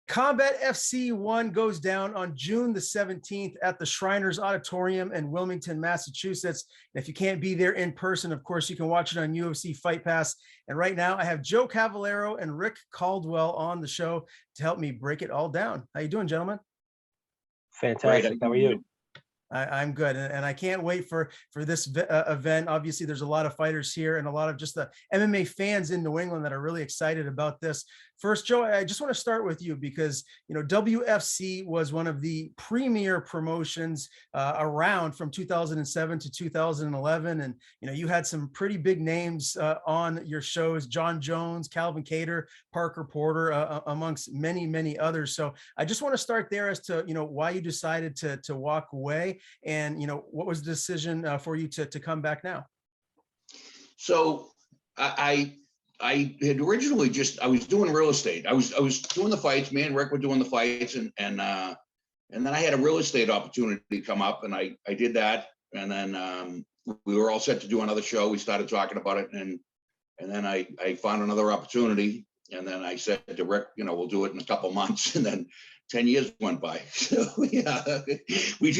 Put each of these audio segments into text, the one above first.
Combat FC 1 goes down on June the 17th at the Shriners Auditorium in Wilmington, Massachusetts. And if you can't be there in person, of course, you can watch it on UFC Fight Pass. And right now I have Joe Cavallaro and Rick Caldwell on the show to help me break it all down. How you doing, gentlemen? Fantastic. How are you? I'm good, and I can't wait for this event. Obviously, there's a lot of fighters here and a lot of just the MMA fans in New England that are really excited about this. First, Joe, I just want to start with you because WFC was one of the premier promotions around from 2007 to 2011, and you had some pretty big names on your shows: John Jones, Calvin Cater, Parker Porter, amongst many others. So I just want to start there as to why you decided to walk away. And what was the decision for you to come back now? So I had originally I was doing real estate. I was doing the fights. Me and Rick were doing the fights, and then I had a real estate opportunity come up, and I did that. And then we were all set to do another show. We started talking about it, and then I found another opportunity. And then I said to Rick, we'll do it in a couple months. And then 10 years went by. So yeah, we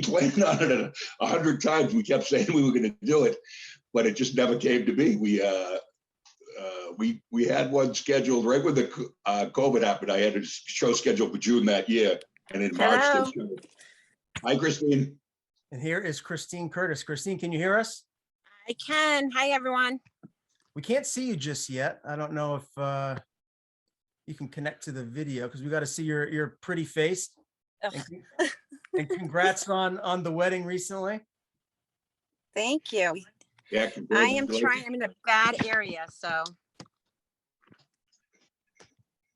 planned on it 100 times. We kept saying we were going to do it, but it just never came to be. We had one scheduled right when the COVID happened. I had a show scheduled for June that year, and in March. Hi, Krystyne. And here is Krystyne Curtis. Krystyne, can you hear us? I can. Hi, everyone. We can't see you just yet. I don't know if you can connect to the video because we got to see your pretty face. And congrats on the wedding recently. Thank you. Yeah, I am trying. I'm in a bad area, so.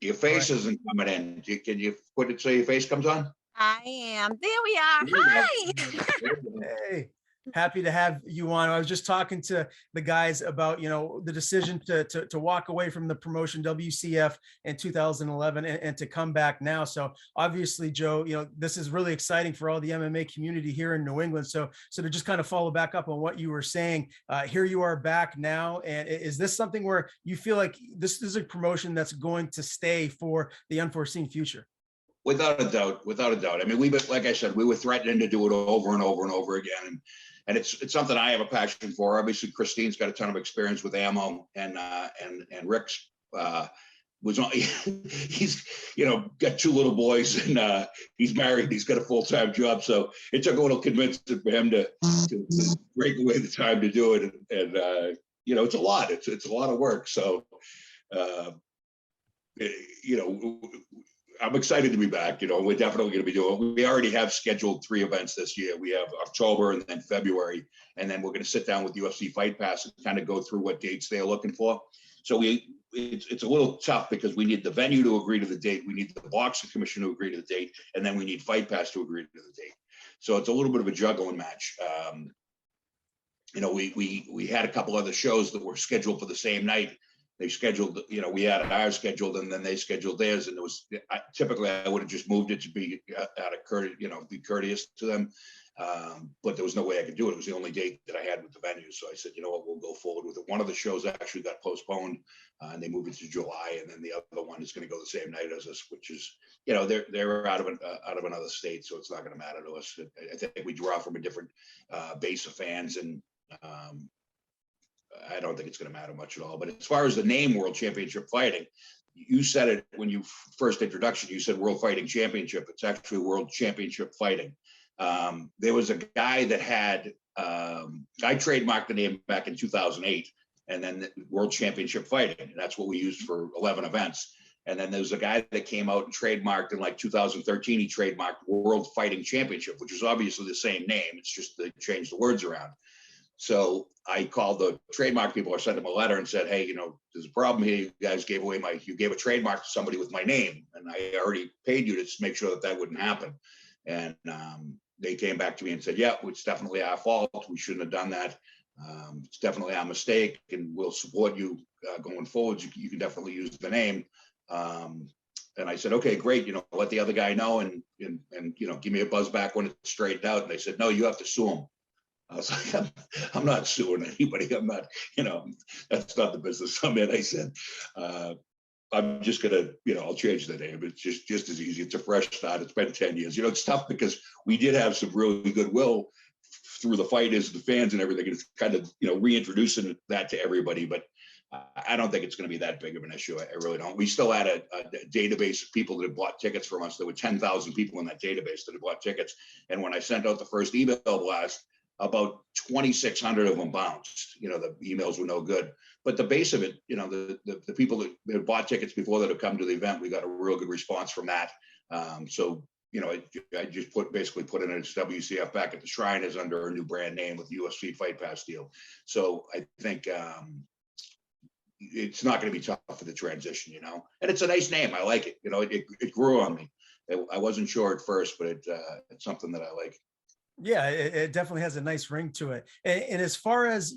Your face isn't coming in. Can you put it so your face comes on? I am. There we are. Hi. Hey. Happy to have you on. I was just talking to the guys about, the decision to walk away from the promotion WCF in 2011 and to come back now. So obviously, Joe, this is really exciting for all the MMA community here in New England. So to just kind of follow back up on what you were saying, here you are back now. And is this something where you feel like this is a promotion that's going to stay for the unforeseen future? Without a doubt. I mean, like I said, we were threatening to do it over and over and over again. And it's something I have a passion for. Obviously, Krystyne's got a ton of experience with ammo, and Rick's was on. He's got 2 little boys, and he's married. He's got a full-time job, so it took a little convincing for him to break away the time to do it. And it's a lot. It's a lot of work. So I'm excited to be back. We're definitely going to be doing. We already have scheduled 3 events this year. We have October and then February, and then we're going to sit down with UFC Fight Pass and kind of go through what dates they're looking for. So it's a little tough because we need the venue to agree to the date, we need the boxing commission to agree to the date, and then we need Fight Pass to agree to the date. So it's a little bit of a juggling match. We had a couple other shows that were scheduled for the same night. They scheduled, we had ours scheduled, and then they scheduled theirs. And it was typically I would have just moved it to be out of courtesy, be courteous to them. But there was no way I could do it. It was the only date that I had with the venue. So I said, you know what, we'll go forward with it. One of the shows actually got postponed, and they moved it to July. And then the other one is going to go the same night as us, which is, they're out of another state, so it's not going to matter to us. I think we draw from a different base of fans, and I don't think it's going to matter much at all. But as far as the name World Championship Fighting, you said it when you first introduction, you said World Fighting Championship. It's actually World Championship Fighting. There was a guy that had, I trademarked the name back in 2008, and then the World Championship Fighting. And that's what we used for 11 events. And then there was a guy that came out and trademarked in like 2013, he trademarked World Fighting Championship, which is obviously the same name. It's just they changed the words around. So I called the trademark people. I sent them a letter and said, hey, there's a problem here. You guys gave a trademark to somebody with my name, and I already paid you to make sure that wouldn't happen. And they came back to me and said, yeah, it's definitely our fault. We shouldn't have done that. It's definitely our mistake, and we'll support you going forward. You can definitely use the name. And I said, okay, great. Let the other guy know, and give me a buzz back when it's straightened out. And they said, no, you have to sue him. I was like, I'm not suing anybody. I'm not, that's not the business I'm in. I said, I'm just gonna, I'll change the name. It's just as easy. It's a fresh start. It's been 10 years. It's tough because we did have some really goodwill through the fighters, the fans, and everything. It's kind of reintroducing that to everybody, but I don't think it's going to be that big of an issue. I really don't. We still had a database of people that had bought tickets from us. There were 10,000 people in that database that had bought tickets, and when I sent out the first email blast, about 2,600 of them bounced. The emails were no good. But the base of it, the people that had bought tickets before that have come to the event, we got a real good response from that. So, I just basically put in its WCF back at the Shrine is under a new brand name with the UFC Fight Pass deal. So I think it's not going to be tough for the transition, and it's a nice name. I like it. It grew on me. I wasn't sure at first, but it's something that I like. Yeah, it definitely has a nice ring to it. And as far as,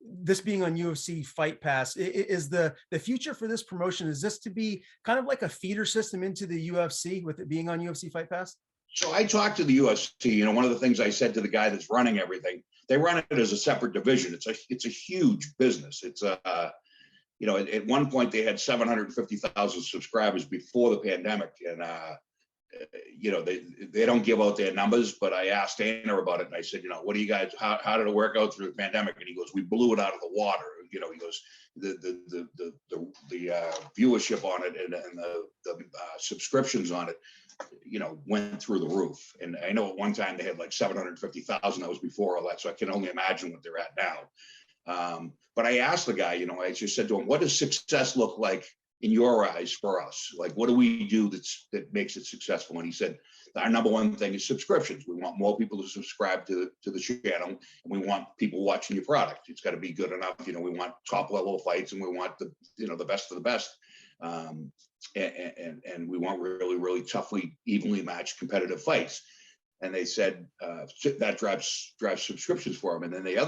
this being on UFC Fight Pass, is the future for this promotion, is this to be kind of like a feeder system into the UFC with it being on UFC Fight Pass? So I talked to the UFC, one of the things I said to the guy that's running everything, they run it as a separate division. It's a huge business. It's at one point they had 750,000 subscribers before the pandemic, and they don't give out their numbers, but I asked Dana about it, and I said, what do you guys, how did it work out through the pandemic? And he goes, we blew it out of the water. He goes, the viewership on it and the subscriptions on it, went through the roof. And I know at one time they had like 750,000. That was before all that, so I can only imagine what they're at now. But I asked the guy, I just said to him, what does success look like in your eyes for us? Like, what do we do that makes it successful? And he said, our number one thing is subscriptions. We want more people to subscribe to the channel, and we want people watching your product. It's got to be good enough. We want top level fights, and we want the best of the best. And we want really, really toughly, evenly matched competitive fights. And they said that drives subscriptions for them. And then the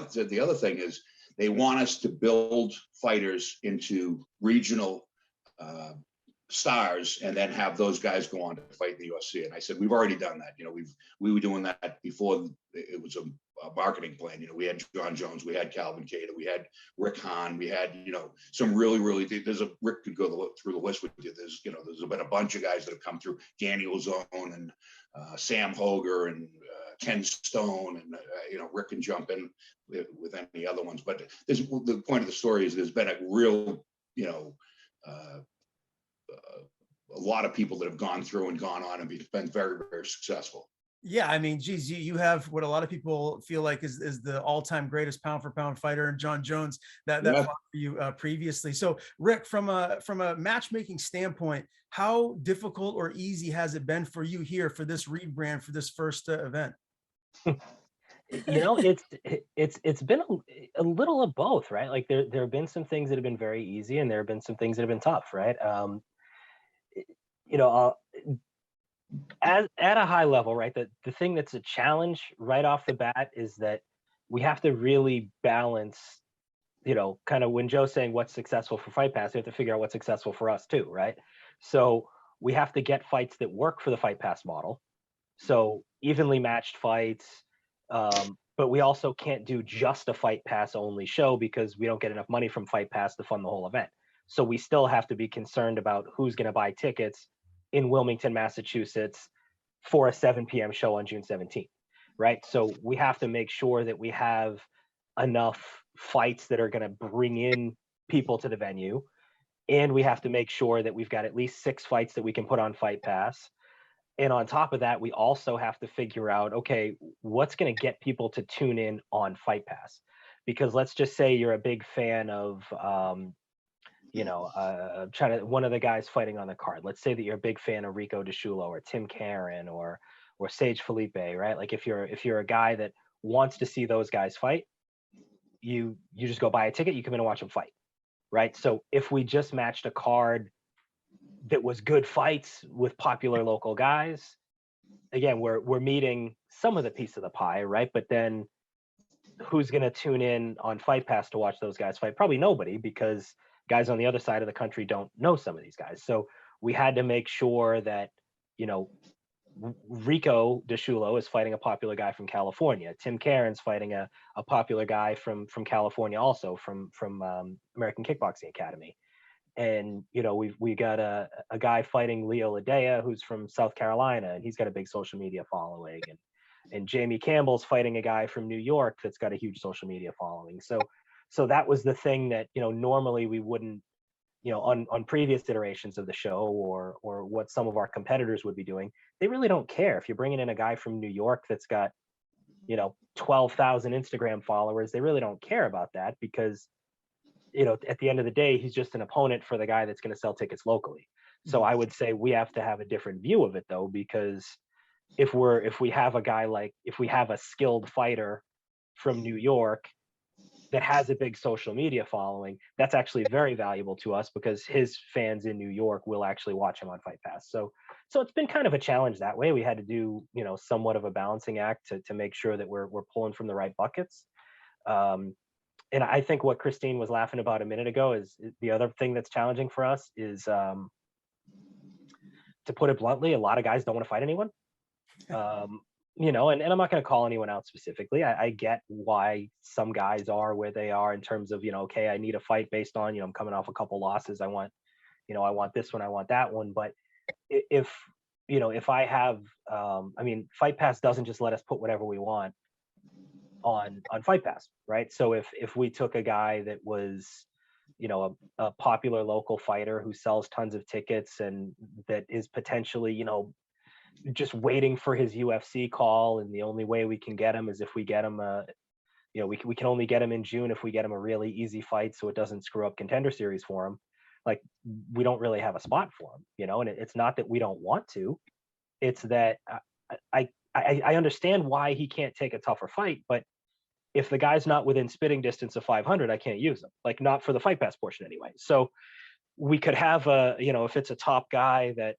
other thing is they want us to build fighters into regional stars, and then have those guys go on to fight in the UFC. And I said, we've already done that. We were doing that before it was a marketing plan. We had John Jones, we had Calvin Cater, we had Rick Hahn, we had, some really, Rick could go through the list with you. There's been a bunch of guys that have come through, Danny Ozone and Sam Hoger and Ken Stone, and Rick can jump in with any other ones. But the point of the story is there's been a real, a lot of people that have gone through and gone on and been very, very successful. Yeah, I mean, geez, you have what a lot of people feel like is the all-time greatest pound for pound fighter, and John Jones that fought for you previously. So, Rick, from a matchmaking standpoint, how difficult or easy has it been for you here for this rebrand for this first event? It's been a little of both, right? Like there have been some things that have been very easy, and there have been some things that have been tough, right? At a high level, right? The thing that's a challenge right off the bat is that we have to really balance, kind of when Joe's saying what's successful for Fight Pass, we have to figure out what's successful for us too, right? So we have to get fights that work for the Fight Pass model. So evenly matched fights, but we also can't do just a Fight Pass only show because we don't get enough money from Fight Pass to fund the whole event. So we still have to be concerned about who's going to buy tickets in Wilmington, Massachusetts for a 7 p.m. show on June 17th, right? So we have to make sure that we have enough fights that are going to bring in people to the venue. And we have to make sure that we've got at least 6 fights that we can put on Fight Pass. And on top of that, we also have to figure out, okay, what's going to get people to tune in on Fight Pass? Because let's just say you're a big fan of, one of the guys fighting on the card. Let's say that you're a big fan of Rico DeShulo or Tim Karen or Sage Felipe, right? Like if you're a guy that wants to see those guys fight, you just go buy a ticket, you come in and watch them fight, right? So if we just matched a card that was good fights with popular local guys, again, we're meeting some of the piece of the pie, right? But then who's going to tune in on Fight Pass to watch those guys fight? Probably nobody, because guys on the other side of the country don't know some of these guys. So we had to make sure that, Rico DeShulo is fighting a popular guy from California. Tim Karen's fighting a popular guy from California, also from American Kickboxing Academy. And we got a guy fighting Leo Ladea, who's from South Carolina, and he's got a big social media following. And Jamie Campbell's fighting a guy from New York that's got a huge social media following. So that was the thing that normally we wouldn't, on previous iterations of the show, or what some of our competitors would be doing. They really don't care if you're bringing in a guy from New York that's got 12,000 Instagram followers. They really don't care about that, because at the end of the day, he's just an opponent for the guy that's going to sell tickets locally. So I would say we have to have a different view of it, though, because if we have a skilled fighter from New York that has a big social media following, that's actually very valuable to us, because his fans in New York will actually watch him on Fight Pass. So it's been kind of a challenge that way. We had to do, somewhat of a balancing act to make sure that we're pulling from the right buckets. And I think what Krystyne was laughing about a minute ago is the other thing that's challenging for us is, to put it bluntly, a lot of guys don't want to fight anyone. And I'm not going to call anyone out specifically. I get why some guys are where they are in terms of, okay, I need a fight based on, I'm coming off a couple losses. I want this one, I want that one. But if I have, Fight Pass doesn't just let us put whatever we want on Fight Pass, right? So if we took a guy that was, a popular local fighter who sells tons of tickets and that is potentially, just waiting for his UFC call, and the only way we can get him is if we get him we can only get him in June if we get him a really easy fight, so it doesn't screw up Contender Series for him. Like, we don't really have a spot for him, and it's not that we don't want to, it's that I understand why he can't take a tougher fight, but if the guy's not within spitting distance of 500, I can't use him, like, not for the Fight Pass portion anyway. So we could have if it's a top guy that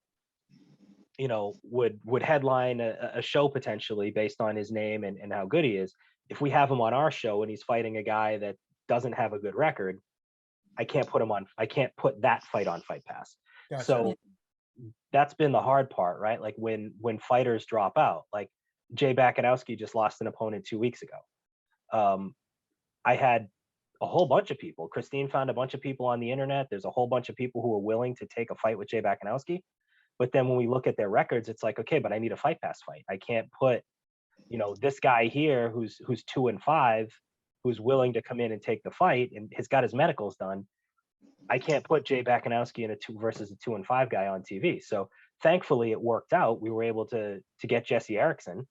would headline a show potentially based on his name and how good he is. If we have him on our show and he's fighting a guy that doesn't have a good record, I can't put that fight on Fight Pass. Gotcha. So that's been the hard part, right? Like when fighters drop out, like Jay Bakanowski just lost an opponent 2 weeks ago. I had a whole bunch of people. Krystyne found a bunch of people on the internet. There's a whole bunch of people who are willing to take a fight with Jay Bakanowski. But then when we look at their records, it's like, okay, but I need a Fight Pass fight. I can't put, this guy here who's 2-5, who's willing to come in and take the fight and has got his medicals done. I can't put Jay Bakanowski in a 2 versus a 2-5 guy on TV. So thankfully it worked out. We were able to get Jesse Erickson.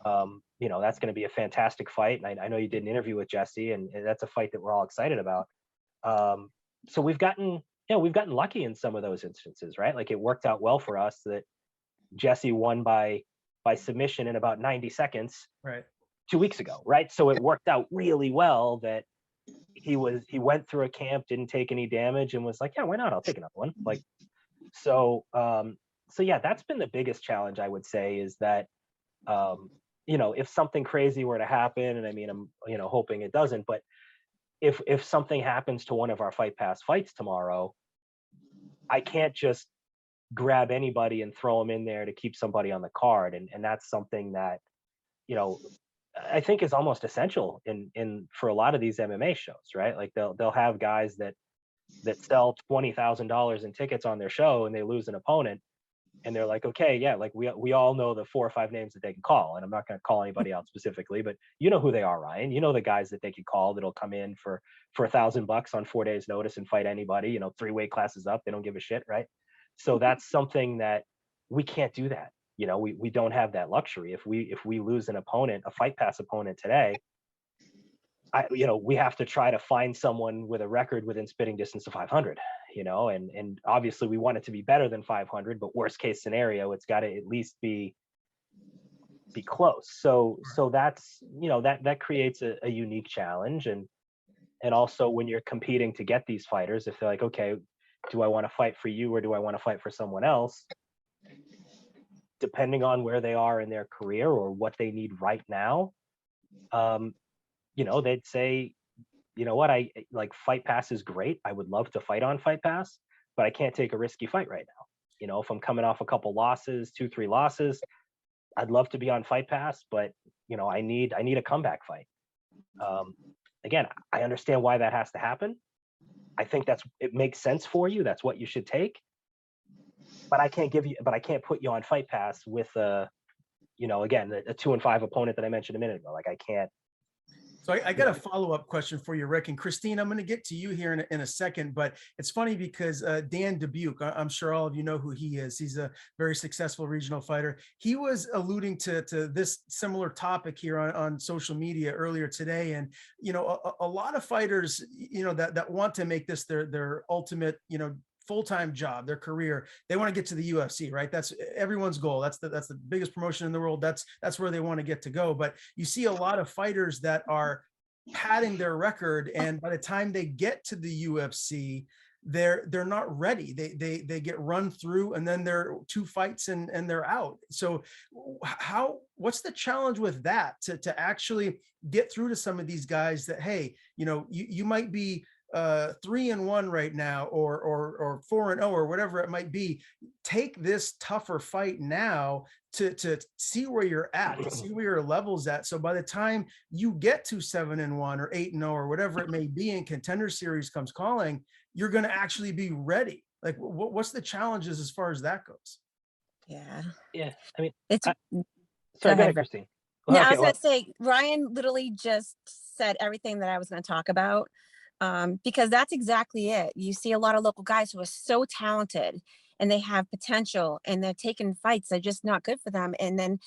That's going to be a fantastic fight. And I know you did an interview with Jesse, and that's a fight that we're all excited about. So we've gotten lucky in some of those instances, right? Like, it worked out well for us that Jesse won by submission in about 90 seconds, right, 2 weeks ago, right? So it worked out really well that he went through a camp, didn't take any damage, and was like, yeah, why not? I'll take another one. Like, so yeah, that's been the biggest challenge, I would say, is that, if something crazy were to happen, and I'm, hoping it doesn't, but if something happens to one of our Fight Pass fights tomorrow, I can't just grab anybody and throw them in there to keep somebody on the card. And that's something that, I think is almost essential in for a lot of these MMA shows, right? Like they'll have guys that sell $20,000 in tickets on their show, and they lose an opponent, and they're like, okay, yeah, like we all know the 4 or 5 names that they can call, and I'm not going to call anybody out specifically, but you know who they are, Ryan. You know the guys that they can call that'll come in for $1,000 on 4 days' notice and fight anybody. 3 weight classes up, they don't give a shit, right? So that's something that we can't do. That we don't have that luxury. If we lose an opponent, a Fight Pass opponent today, we have to try to find someone with a record within spitting distance of 500, and obviously we want it to be better than 500, but worst case scenario, it's got to at least be close. So that's, that creates a unique challenge. And also when you're competing to get these fighters, if they're like, okay, do I want to fight for you or do I want to fight for someone else? Depending on where they are in their career or what they need right now, they'd say, you know what, I like Fight Pass is great. I would love to fight on Fight Pass, but I can't take a risky fight right now. If I'm coming off a couple losses, 2-3 losses, I'd love to be on Fight Pass, but I need a comeback fight. Again, I understand why that has to happen, I think it makes sense for you. That's what you should take. But I can't put you on Fight Pass with again, a 2-5 opponent that I mentioned a minute ago. Like I can't. So I got a follow-up question for you, Rick. And Krystyne, I'm going to get to you here in a second, but it's funny because Dan Dubuque, I'm sure all of you know who he is. He's a very successful regional fighter. He was alluding to this similar topic here on social media earlier today. And, a lot of fighters, that want to make this their ultimate, full-time job, their career, they want to get to the UFC, right? That's everyone's goal. That's the biggest promotion in the world. That's where they want to get to go. But you see a lot of fighters that are padding their record, and by the time they get to the UFC, they're not ready. They get run through, and then they're 2 fights and they're out. So what's the challenge with that to actually get through to some of these guys that, hey, you might be 3-1 right now, or 4-0, or whatever it might be. Take this tougher fight now to see where you're at, to see where your level's at. So by the time you get to 7-1 or 8-0 or whatever it may be, and Contender Series comes calling, you're going to actually be ready. Like, what's the challenges as far as that goes? Yeah. Yeah. I mean, It's sorry, go ahead, Rick. Krystyne. No, Well, I was okay, going to say, Ryan literally just said everything that I was going to talk about. Because that's exactly it. You see a lot of local guys who are so talented and they have potential, and they're taking fights that are just not good for them. And then,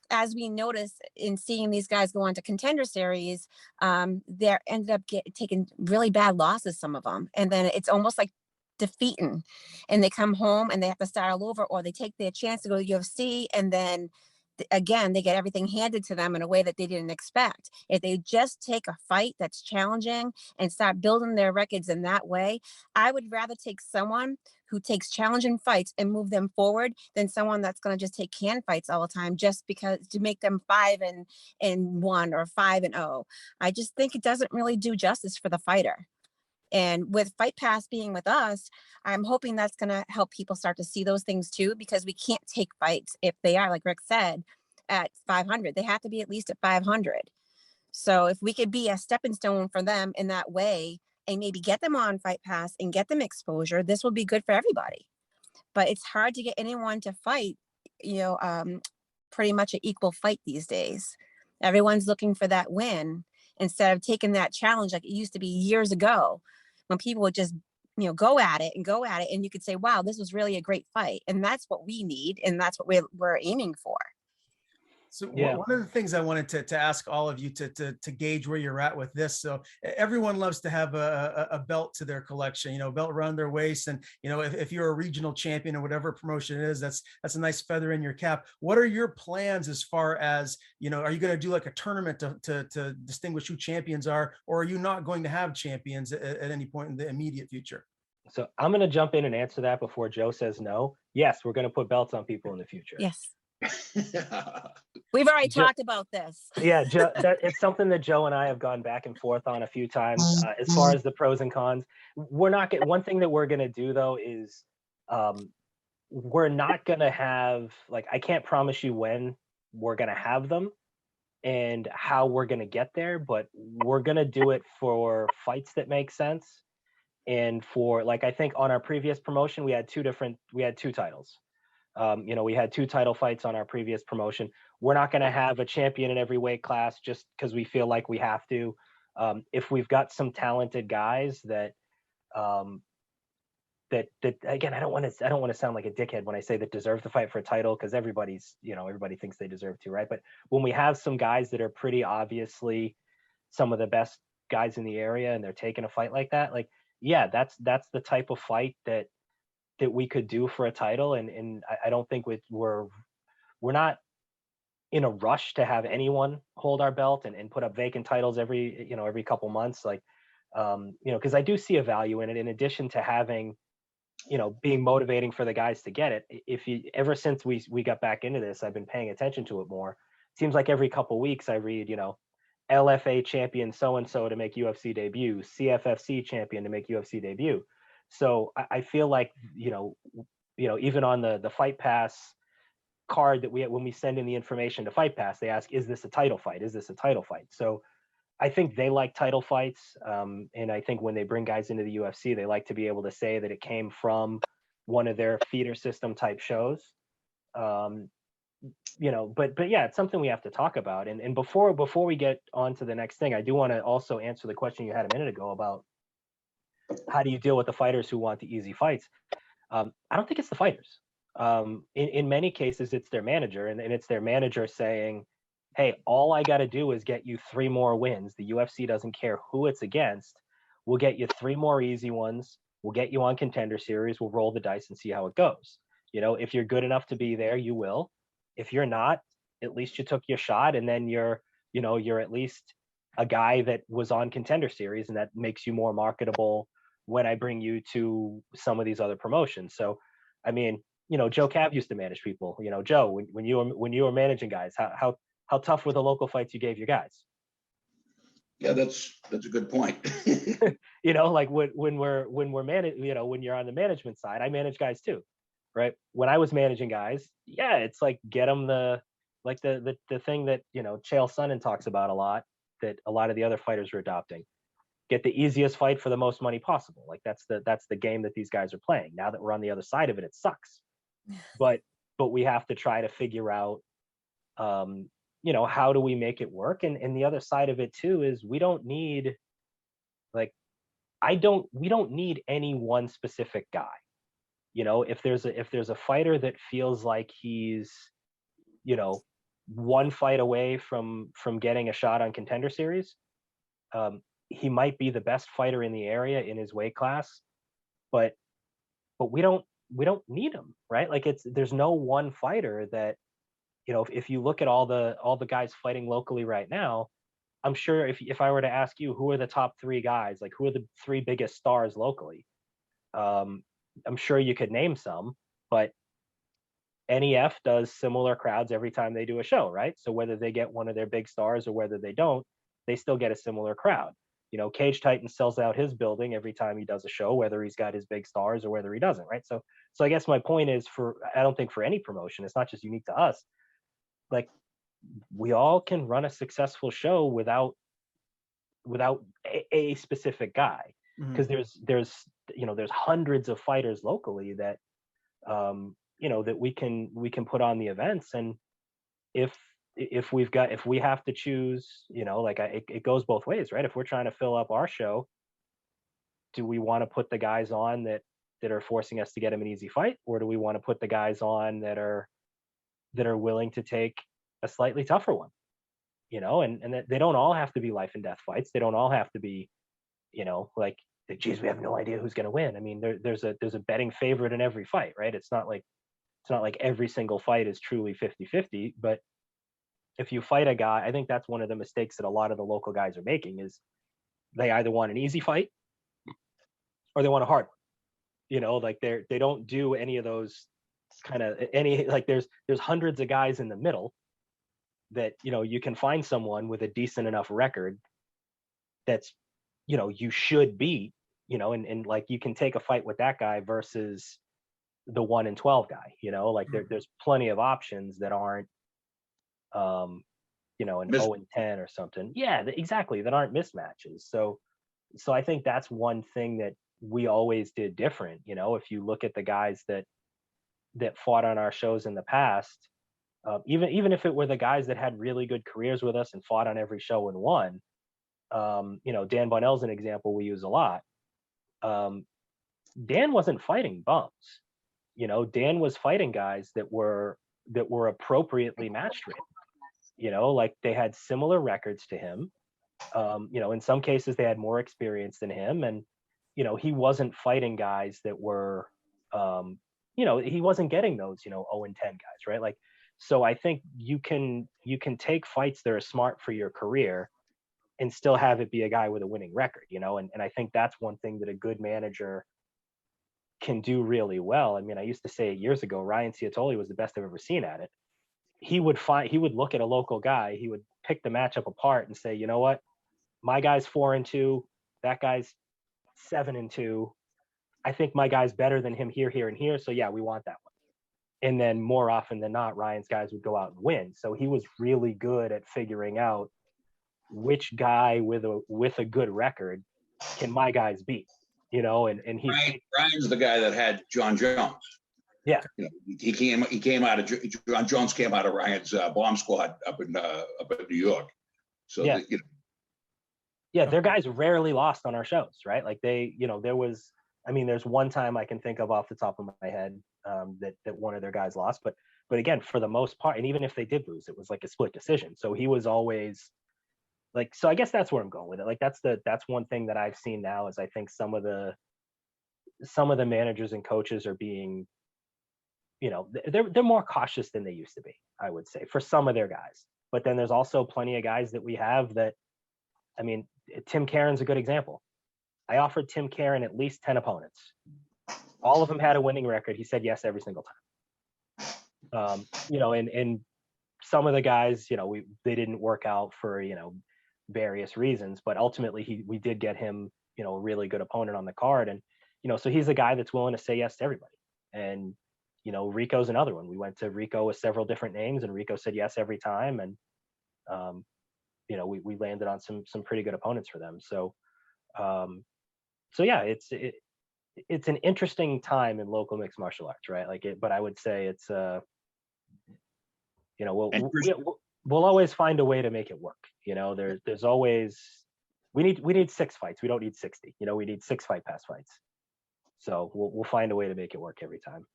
as we notice in seeing these guys go on to Contender Series, they're ended up taking really bad losses, some of them. And then it's almost like defeating, and they come home and they have to start all over, or they take their chance to go to UFC, and then again, they get everything handed to them in a way that they didn't expect. If they just take a fight that's challenging and start building their records in that way, I would rather take someone who takes challenging fights and move them forward than someone that's going to just take canned fights all the time just because to make them 5-1 or 5-0. I just think it doesn't really do justice for the fighter. And with Fight Pass being with us, I'm hoping that's going to help people start to see those things too, because we can't take fights if they are, like Rick said, at 500. They have to be at least at 500. So if we could be a stepping stone for them in that way, and maybe get them on Fight Pass and get them exposure, this will be good for everybody. But it's hard to get anyone to fight, pretty much an equal fight these days. Everyone's looking for that win instead of taking that challenge like it used to be years ago, when people would just go at it, and you could say, wow, this was really a great fight. And that's what we need, and that's what we're aiming for. So Yeah. one of the things I wanted to ask all of you to gauge where you're at with this. So everyone loves to have a belt to their collection, belt around their waist. And, if you're a regional champion or whatever promotion it is, that's a nice feather in your cap. What are your plans as far as, are you going to do like a tournament to distinguish who champions are, or are you not going to have champions at any point in the immediate future? So I'm going to jump in and answer that before Joe says no. Yes, we're going to put belts on people in the future. Yes. We've already talked about this. Yeah, Joe, it's something that Joe and I have gone back and forth on a few times. As far as the pros and cons, we're not getting. One thing that we're going to do though is, we're not going to have, like, I can't promise you when we're going to have them and how we're going to get there, but we're going to do it for fights that make sense. And for, like, I think on our previous promotion, we had two titles. We had 2 title fights on our previous promotion. We're not going to have a champion in every weight class just because we feel like we have to. If we've got some talented guys that again, I don't want to sound like a dickhead when I say that deserve to fight for a title, because everybody thinks they deserve to, right? But when we have some guys that are pretty obviously some of the best guys in the area, and they're taking a fight like that, like, yeah, that's the type of fight that we could do for a title. And I don't think we're not in a rush to have anyone hold our belt and put up vacant titles every couple months, like, because I do see a value in it, in addition to having, being motivating for the guys to get it. Ever since we got back into this, I've been paying attention to it more. It seems like every couple weeks I read, LFA champion so-and-so to make UFC debut, CFFC champion to make UFC debut. So I feel like, even on the Fight Pass card that when we send in the information to Fight Pass, they ask, is this a title fight? Is this a title fight? So I think they like title fights. And I think when they bring guys into the UFC, they like to be able to say that it came from one of their feeder system type shows. But yeah, it's something we have to talk about. And before we get on to the next thing, I do want to also answer the question you had a minute ago about how do you deal with the fighters who want the easy fights. I don't think it's the fighters. In many cases, it's their manager, and it's their manager saying, hey, all I got to do is get you 3 more wins. The UFC doesn't care who it's against. We'll get you 3 more easy ones. We'll get you on Contender Series. We'll roll the dice and see how it goes. If you're good enough to be there, you will. If you're not, at least you took your shot, and then you're at least a guy that was on Contender Series, and that makes you more marketable when I bring you to some of these other promotions. So, I mean, Joe Cav used to manage people. Joe, when you were managing guys, how tough were the local fights you gave your guys? Yeah, that's a good point. Like when we're managing, when you're on the management side, I manage guys too, right? When I was managing guys, yeah, it's like get them the thing that Chael Sonnen talks about a lot, that a lot of the other fighters are adopting. Get the easiest fight for the most money possible. Like that's the game that these guys are playing. Now that we're on the other side of it, it sucks. But we have to try to figure out how do we make it work? And the other side of it too is we don't need we don't need any one specific guy. If there's a fighter that feels like he's one fight away from getting a shot on Contender Series, he might be the best fighter in the area in his weight class, but we don't need him, right? Like there's no one fighter that, if you look at all the guys fighting locally right now, I'm sure if I were to ask you who are the top 3 guys, like who are the 3 biggest stars locally, I'm sure you could name some, but NEF does similar crowds every time they do a show, right? So whether they get one of their big stars or whether they don't, they still get a similar crowd. Cage Titan sells out his building every time he does a show, whether he's got his big stars or whether he doesn't, right? So I guess my point is, I don't think for any promotion, it's not just unique to us. Like we all can run a successful show without a specific guy, because there's hundreds of fighters locally that that we can put on the events. And if we have to choose, it goes both ways, right? If we're trying to fill up our show, do we want to put the guys on that are forcing us to get them an easy fight, or do we want to put the guys on that are willing to take a slightly tougher one? And that they don't all have to be life and death fights. They don't all have to be, geez, we have no idea who's going to win. I mean, there's a betting favorite in every fight, right? It's not like every single fight is truly 50-50, but if you fight a guy, I think that's one of the mistakes that a lot of the local guys are making, is they either want an easy fight or they want a hard one. They don't do any of those there's hundreds of guys in the middle that, you can find someone with a decent enough record that's, you should beat, and like you can take a fight with that guy versus the 1-12 guy, there's plenty of options that aren't, an 0-10 or something. Yeah, exactly. That aren't mismatches. So I think that's one thing that we always did different. If you look at the guys that fought on our shows in the past, even if it were the guys that had really good careers with us and fought on every show and won, Dan Bonnell's an example we use a lot. Dan wasn't fighting bums. Dan was fighting guys that were appropriately matched with. Like they had similar records to him. In some cases they had more experience than him, and he wasn't fighting guys that were he wasn't getting those 0-10 guys, right? Like, so I think you can take fights that are smart for your career and still have it be a guy with a winning record, and I think that's one thing that a good manager can do really well. I mean, I used to say years ago, Ryan Ciotoli was the best I've ever seen at it. He would look at a local guy, he would pick the matchup apart and say, you know what, my guy's 4-2, that guy's 7-2. I think my guy's better than him here, here, and here. So yeah, we want that one. And then more often than not, Ryan's guys would go out and win. So he was really good at figuring out which guy with a good record can my guys beat, you know, and he Ryan's the guy that had John Jones. Yeah. You know, he came out of John Jones came out of Ryan's bomb squad up in New York. So yeah. you know, Yeah, their guys rarely lost on our shows, right? Like they, you know, there's one time I can think of off the top of my head that one of their guys lost, but again, for the most part, and even if they did lose, it was like a split decision. So he was always like, so I guess that's where I'm going with it. Like that's one thing that I've seen now is I think some of the managers and coaches are being, you know, they're more cautious than they used to be, I would say, for some of their guys. But then there's also plenty of guys that we have that, I mean, Tim Caron's a good example. I offered Tim Caron at least 10 opponents. All of them had a winning record. He said yes every single time. You know, and some of the guys, you know, they didn't work out for, you know, various reasons, but ultimately we did get him, you know, a really good opponent on the card. And, you know, so he's a guy that's willing to say yes to everybody. And, you know, Rico's another one. We went to Rico with several different names and Rico said yes every time. And, you know, we landed on some pretty good opponents for them. So, yeah, it's an interesting time in local mixed martial arts, right? Like but I would say it's, you know, we'll always find a way to make it work. You know, there's always, we need 6 fights. We don't need 60, you know, we need 6 Fight Pass fights. So we'll find a way to make it work every time.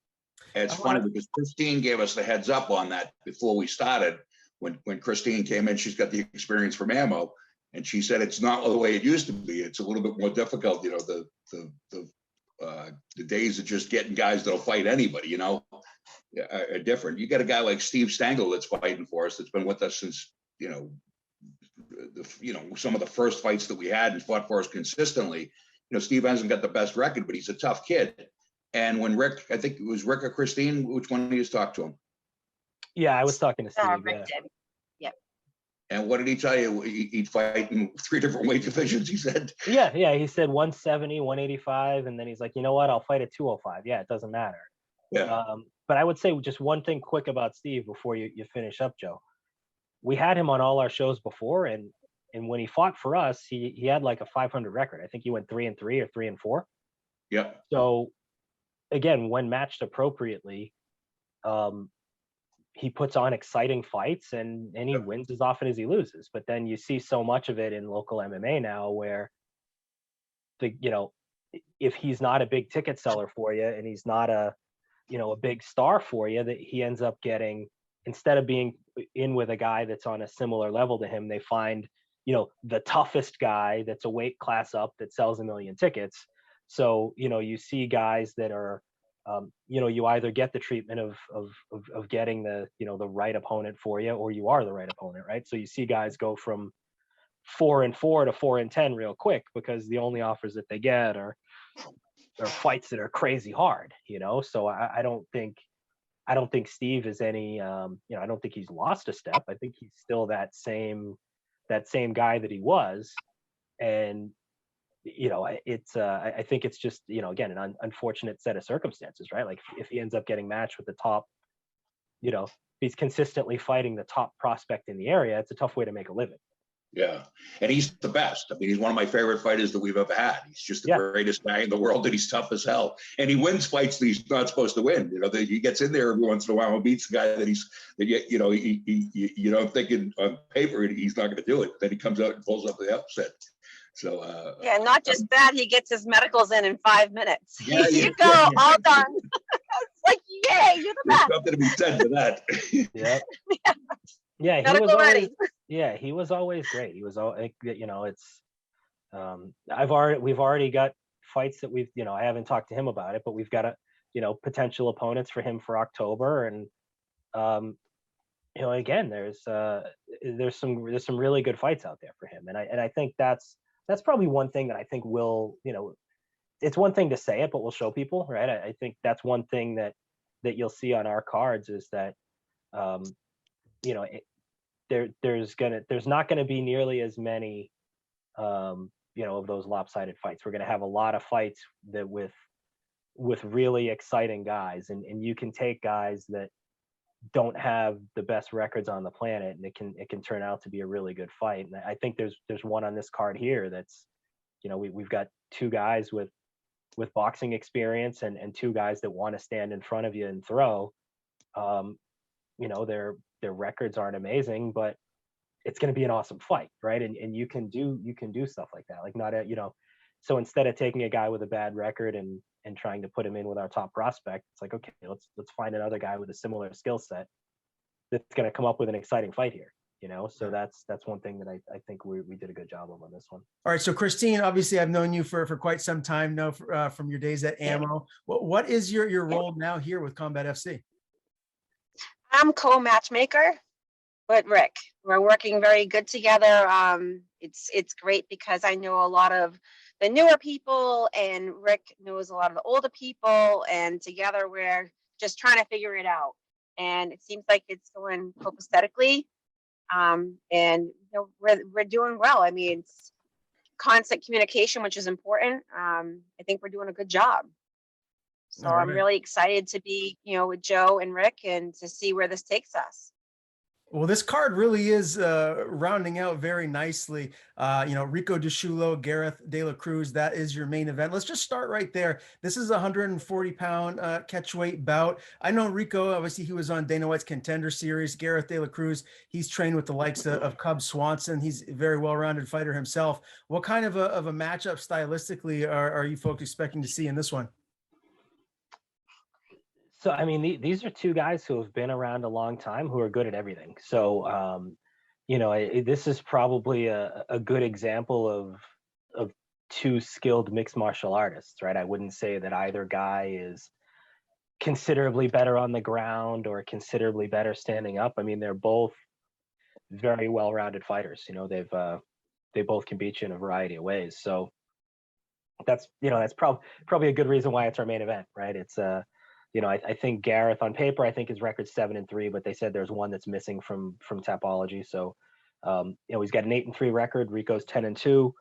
it's funny because Krystyne gave us the heads up on that before we started. When Krystyne came in, she's got the experience from ammo, and she said it's not the way it used to be. It's a little bit more difficult. You know, the days of just getting guys that'll fight anybody, you know, are different. You got a guy like Steve Stangl that's fighting for us, that's been with us since, you know, some of the first fights that we had and fought for us consistently. You know, Steve hasn't got the best record, but he's a tough kid. And when Rick, I think it was Rick or Krystyne, which one of you talked to him? Yeah, I was talking to Steve. Rick did. Yep. And what did he tell you? He'd fight in 3 different weight divisions, he said. Yeah. He said 170, 185, and then he's like, you know what? I'll fight at 205. Yeah, it doesn't matter. Yeah. But I would say just one thing quick about Steve before you finish up, Joe. We had him on all our shows before, and when he fought for us, he had like a 500 record. I think he went 3-3 or 3-4. Yeah. So again, when matched appropriately, he puts on exciting fights and he wins as often as he loses. But then you see so much of it in local MMA now where you know, if he's not a big ticket seller for you and he's not a big star for you, that he ends up getting, instead of being in with a guy that's on a similar level to him, they find, you know, the toughest guy that's a weight class up that sells 1 million tickets. So, you know, you see guys that are, you know, you either get the treatment of getting the, you know, the right opponent for you, or you are the right opponent, right? So you see guys go from 4-4 to 4-10 real quick because the only offers that they get are fights that are crazy hard, you know? So I don't think Steve is any, you know, I don't think he's lost a step. I think he's still that same guy that he was. And, you know, it's, I think it's just, you know, again, an unfortunate set of circumstances, right? Like if he ends up getting matched with the top, you know, he's consistently fighting the top prospect in the area, it's a tough way to make a living. Yeah. And he's the best. I mean, he's one of my favorite fighters that we've ever had. He's just the greatest guy in the world, and he's tough as hell. And he wins fights that he's not supposed to win. You know, he gets in there every once in a while and beats the guy that you know, you know, thinking on paper he's not going to do it. Then he comes out and pulls up the upset. So yeah, not just that, he gets his medicals in 5 minutes. Yeah, you go, all done. It's like, yay, you're the best. There's something to be said for that. Yeah, he was always, he was always great. He was all, you know, it's, we've already got fights that we've, you know, I haven't talked to him about it, but we've got you know, potential opponents for him for October. And, you know, again, there's some really good fights out there for him. And I think that's probably one thing that I think will, you know, it's one thing to say it, but we'll show people, right? I think that's one thing that you'll see on our cards is that, you know, there's not going to be nearly as many, you know, of those lopsided fights. We're going to have a lot of fights that with really exciting guys, and you can take guys that don't have the best records on the planet, and it can turn out to be a really good fight. And I think there's one on this card here that's, we've got two guys with boxing experience and two guys that want to stand in front of you and throw. Their records aren't amazing, but it's going to be an awesome fight, right? And you can do stuff like that. Like, not a, so instead of taking a guy with a bad record and trying to put him in with our top prospect, it's like, okay, let's find another guy with a similar skill set that's going to come up with an exciting fight here. So that's one thing that I think we did a good job of on this one. All right, so Krystyne, obviously I've known you for quite some time now, from your days at Ammo. What is your role now here with Combat FC? I'm co-matchmaker with Rick. We're working very good together. It's great because I know a lot of the newer people, and Rick knows a lot of the older people, and together we're just trying to figure it out. And it seems like it's going copacetically. And we're doing well. I mean, it's constant communication, which is important. I think we're doing a good job. So I'm really excited to be, with Joe and Rick and to see where this takes us. Well, this card really is rounding out very nicely. Rico DeSchulo, Gareth De La Cruz, that is your main event. Let's just start right there. This is a 140-pound catchweight bout. I know Rico, obviously he was on Dana White's Contender Series. Gareth De La Cruz, he's trained with the likes of Cub Swanson. He's a very well-rounded fighter himself. What kind of a matchup stylistically are you folks expecting to see in this one? So, I mean, these are two guys who have been around a long time, who are good at everything. So, this is probably a good example of two skilled mixed martial artists, right? I wouldn't say that either guy is considerably better on the ground or considerably better standing up. I mean, they're both very well-rounded fighters. They both can beat you in a variety of ways. So that's probably a good reason why it's our main event, right? It's I think Gareth on paper, I think his record's 7-3, but they said there's one that's missing from Tapology. So, he's got an 8-3 record. Rico's 10-2.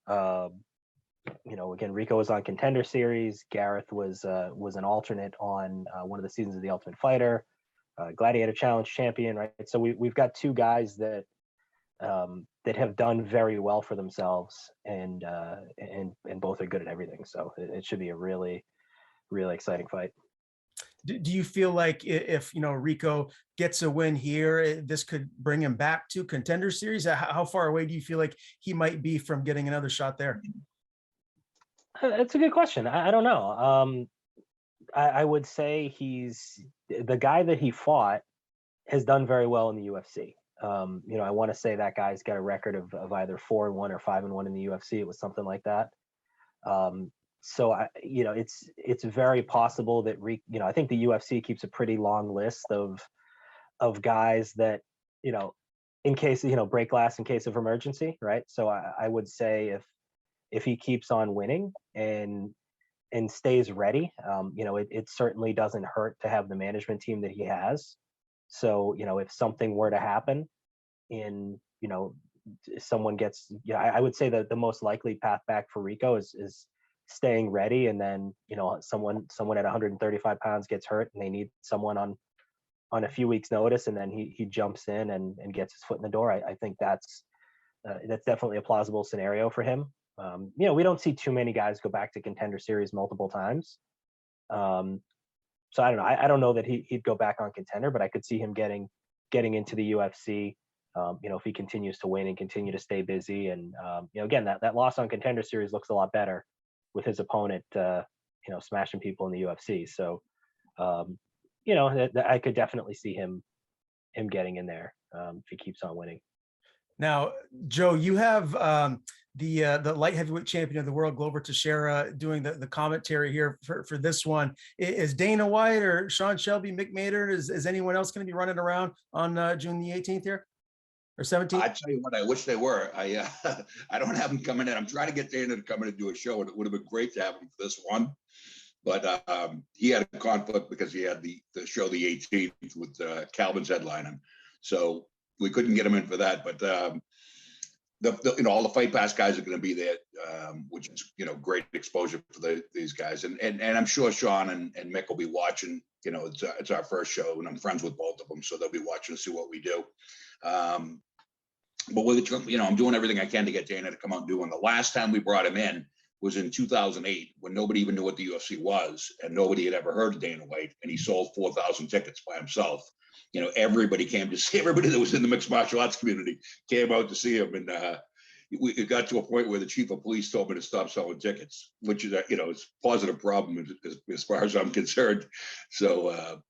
Again, Rico was on Contender Series. Gareth was an alternate on one of the seasons of The Ultimate Fighter, Gladiator Challenge champion, right? So we've got two guys that have done very well for themselves, and both are good at everything. So it should be a really, really exciting fight. Do you feel like if Rico gets a win here, this could bring him back to Contender Series? How far away do you feel like he might be from getting another shot there? That's a good question. I don't know. I would say he's the guy that he fought has done very well in the UFC. I want to say that guy's got a record of either 4-1 or 5-1 in the UFC. It was something like that. So it's very possible that I think the UFC keeps a pretty long list of guys that in case break glass in case of emergency, right? So I would say if he keeps on winning and stays ready, it certainly doesn't hurt to have the management team that he has. So if something were to happen, someone gets I would say that the most likely path back for Rico is staying ready, and then someone at 135 pounds gets hurt and they need someone on a few weeks notice, and then he jumps in and gets his foot in the door. I think that's definitely a plausible scenario for him. We don't see too many guys go back to Contender Series multiple times, so I don't know. I don't know that he'd go back on Contender, but I could see him getting into the UFC if he continues to win and continue to stay busy. And again, that loss on Contender Series looks a lot better with his opponent, smashing people in the UFC. So, I could definitely see him getting in there if he keeps on winning. Now, Joe, you have the light heavyweight champion of the world, Glover Teixeira, doing the commentary here for this one. Is Dana White or Sean Shelby, Mick Maynard, is anyone else going to be running around on June the 18th here? Or 17th? I tell you what, I wish they were. I don't have them coming in. I'm trying to get Dana to come in and do a show, and it would have been great to have him for this one. But he had a conflict because he had the show the 18th with Calvin's headlining. So we couldn't get him in for that. But all the Fight Pass guys are going to be there, which is, great exposure for these guys. And I'm sure Sean and Mick will be watching. It's our first show, and I'm friends with both of them, so they'll be watching to see what we do. But with I'm doing everything I can to get Dana to come out and do one. The last time we brought him in was in 2008, when nobody even knew what the UFC was, and nobody had ever heard of Dana White, and he sold 4,000 tickets by himself. Everybody came to see, everybody that was in the mixed martial arts community came out to see him. And it got to a point where the chief of police told me to stop selling tickets, which is, it's a positive problem as far as I'm concerned. So,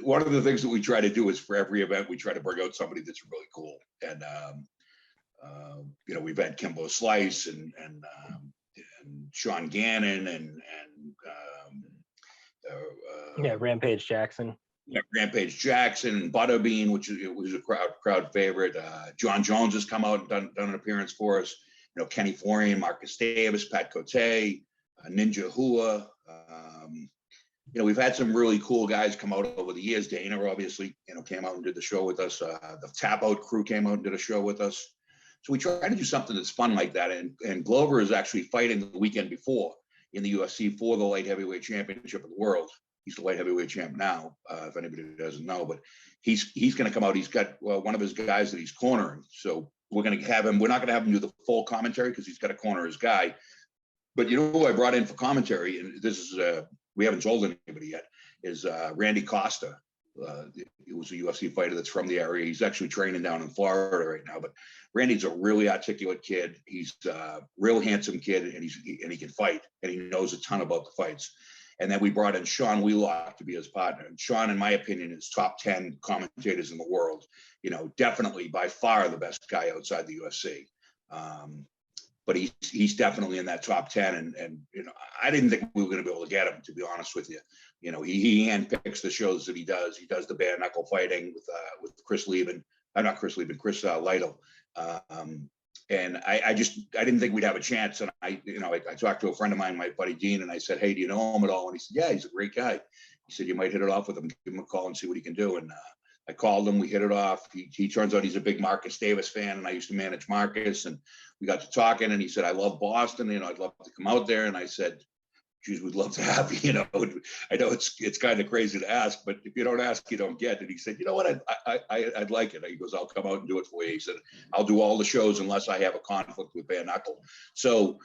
one of the things that we try to do is for every event, we try to bring out somebody that's really cool. And, we've had Kimbo Slice and Sean Gannon and Rampage Jackson. Yeah, Rampage Jackson and Butterbean, which was a crowd favorite. John Jones has come out and done an appearance for us. Kenny Florian, Marcus Davis, Pat Cote, Ninja Hua. We've had some really cool guys come out over the years. Dana obviously, came out and did the show with us. The Tap Out crew came out and did a show with us. So we try to do something that's fun like that. And Glover is actually fighting the weekend before in the UFC for the light heavyweight championship of the world. He's the light heavyweight champ now, if anybody doesn't know, but he's going to come out. He's got one of his guys that he's cornering. So we're going to have him. We're not going to have him do the full commentary because he's got to corner his guy. But who I brought in for commentary, and this is, we haven't told anybody yet, is Randy Costa. He was a UFC fighter that's from the area. He's actually training down in Florida right now. But Randy's a really articulate kid. He's a real handsome kid, and he can fight, and he knows a ton about the fights. And then we brought in Sean Wheelock to be his partner. And Sean, in my opinion, is top 10 commentators in the world. Definitely by far the best guy outside the UFC. But he's definitely in that top 10. And I didn't think we were going to be able to get him, to be honest with you. He handpicks the shows that he does. He does the bare knuckle fighting with Chris Lieben. Chris Lytle. And I didn't think we'd have a chance. And I talked to a friend of mine, my buddy Dean, and I said, "Hey, do you know him at all?" And he said, "Yeah, he's a great guy." He said, "You might hit it off with him. Give him a call and see what he can do." And I called him. We hit it off. He turns out he's a big Marcus Davis fan, and I used to manage Marcus. And we got to talking, and he said, "I love Boston. I'd love to come out there." And I said, "Geez, we'd love to have you." I know it's kind of crazy to ask, but if you don't ask, you don't get. And he said, "You know what? I'd like it." He goes, "I'll come out and do it for you." He said, "I'll do all the shows unless I have a conflict with bare knuckle." So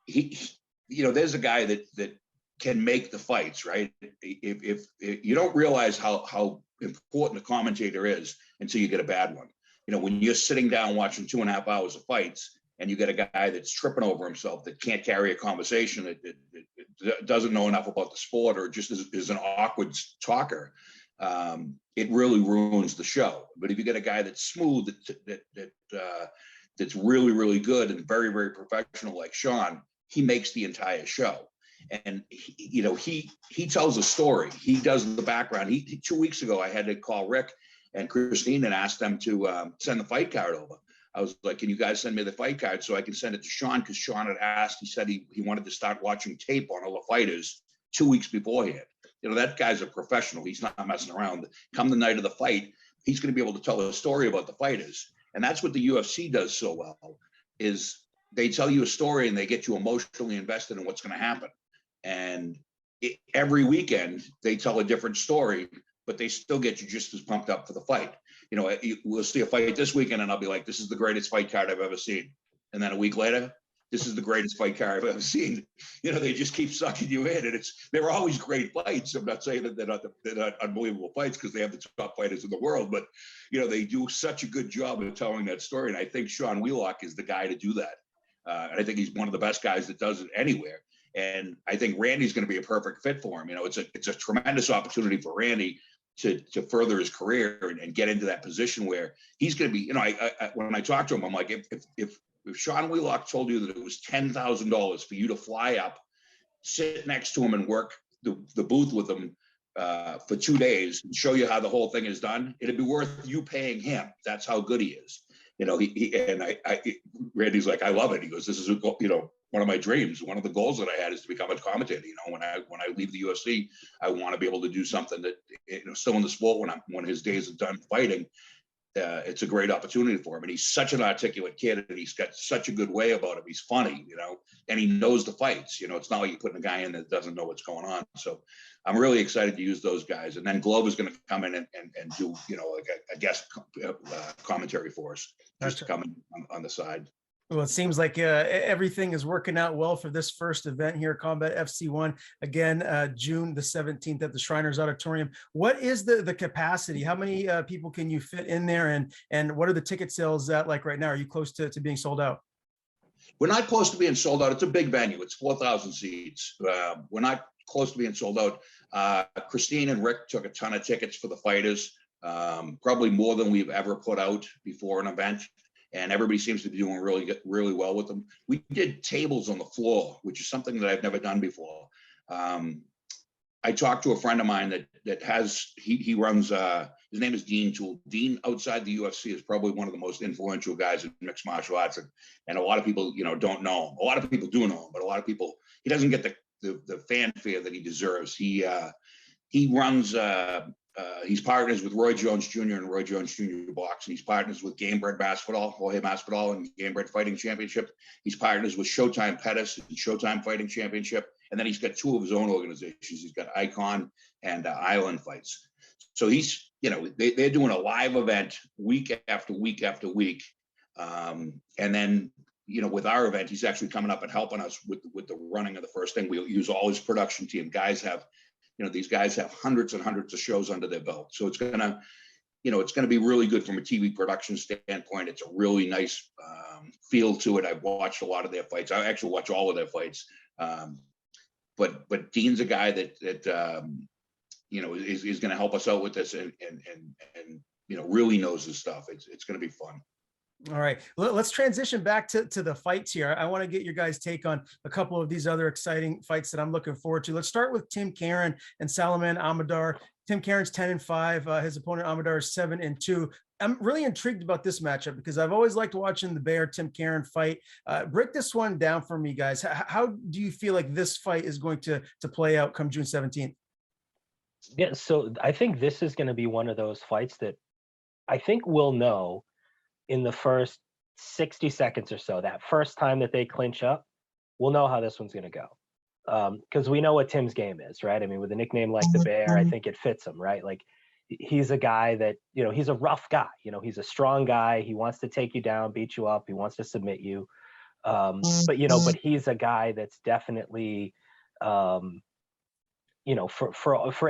there's a guy that can make the fights, right? If you don't realize how important a commentator is until you get a bad one. When you're sitting down watching 2.5 hours of fights, and you get a guy that's tripping over himself, that can't carry a conversation, that doesn't know enough about the sport, or just is an awkward talker, it really ruins the show. But if you get a guy that's smooth, that's really, really good and very, very professional like Sean, he makes the entire show. And he tells a story. He does the background. 2 weeks ago, I had to call Rick and Krystyne and ask them to send the fight card over. I was like, "Can you guys send me the fight card so I can send it to Sean?" Because Sean had asked, he said he wanted to start watching tape on all the fighters 2 weeks beforehand. That guy's a professional. He's not messing around. Come the night of the fight, he's going to be able to tell a story about the fighters. And that's what the UFC does so well, is they tell you a story and they get you emotionally invested in what's going to happen. And every weekend they tell a different story, but they still get you just as pumped up for the fight. We'll see a fight this weekend and I'll be like, "This is the greatest fight card I've ever seen." And then a week later, "This is the greatest fight card I've ever seen." They just keep sucking you in, and they're always great fights. I'm not saying that they're not unbelievable fights, because they have the top fighters in the world, but they do such a good job of telling that story. And I think Sean Wheelock is the guy to do that. And I think he's one of the best guys that does it anywhere. And I think Randy's going to be a perfect fit for him. It's a tremendous opportunity for Randy to further his career and get into that position where he's going to be. When I talk to him, I'm like, if Sean Wheelock told you that it was $10,000 for you to fly up, sit next to him, and work the booth with him for 2 days and show you how the whole thing is done, it'd be worth you paying him. That's how good he is. Randy's like, "I love it." He goes, "This is one of my dreams. One of the goals that I had is to become a commentator. When I leave the UFC, I want to be able to do something that, still in the sport when his days are done fighting, it's a great opportunity for him. And he's such an articulate kid, and he's got such a good way about him. He's funny, and he knows the fights. It's not like you're putting a guy in that doesn't know what's going on. So I'm really excited to use those guys. And then Glover's going to come in and do, like a guest commentary for us, just to come in on the side. Well, it seems like everything is working out well for this first event here, Combat FC1. Again, June the 17th at the Shriners Auditorium. What is the capacity? How many people can you fit in there? And what are the ticket sales at like right now? Are you close to being sold out? We're not close to being sold out. It's a big venue. It's 4,000 seats. We're not close to being sold out. Krystyne and Rick took a ton of tickets for the fighters, probably more than we've ever put out before an event. And everybody seems to be doing really well with them. We did tables on the floor, which is something that I've never done before. I talked to a friend of mine that has, he runs, his name is Dean Toole. Dean, outside the UFC, is probably one of the most influential guys in mixed martial arts. And a lot of people, don't know him. A lot of people do know him, but a lot of people, he doesn't get the fanfare that he deserves. He runs, he's partners with Roy Jones Jr. and Roy Jones Jr. Boxing. He's partners with Game Bred Masvidal, Jorge Masvidal, and Game Bred Fighting Championship. He's partners with Showtime Pettis and Showtime Fighting Championship. And then he's got two of his own organizations. He's got Icon and Island Fights. So he's, they're doing a live event week after week after week. And then, with our event, he's actually coming up and helping us with the running of the first thing. We'll use all his production team. These guys have hundreds and hundreds of shows under their belt. So it's gonna be really good from a TV production standpoint. It's a really nice feel to it. I've watched a lot of their fights. I actually watch all of their fights. But Dean's a guy that is going to help us out with this and really knows his stuff. It's going to be fun. All right, let's transition back to the fights here. I want to get your guys' take on a couple of these other exciting fights that I'm looking forward to. Let's start with Tim Karen and Salomon Amadar. Tim Karen's 10-5. His opponent Amadar is 7-2. I'm really intrigued about this matchup because I've always liked watching the Bear Tim Karen fight. Break this one down for me, guys. How do you feel like this fight is going to play out come June 17th? Yeah, so I think this is going to be one of those fights that I think we'll know in the first 60 seconds or so. That first time that they clinch up, we'll know how this one's going to go. Because we know what Tim's game is, right? I mean, with a nickname like the Bear, I think it fits him, right? Like, he's a guy that, he's a rough guy. He's a strong guy. He wants to take you down, beat you up. He wants to submit you. But he's a guy that's definitely, for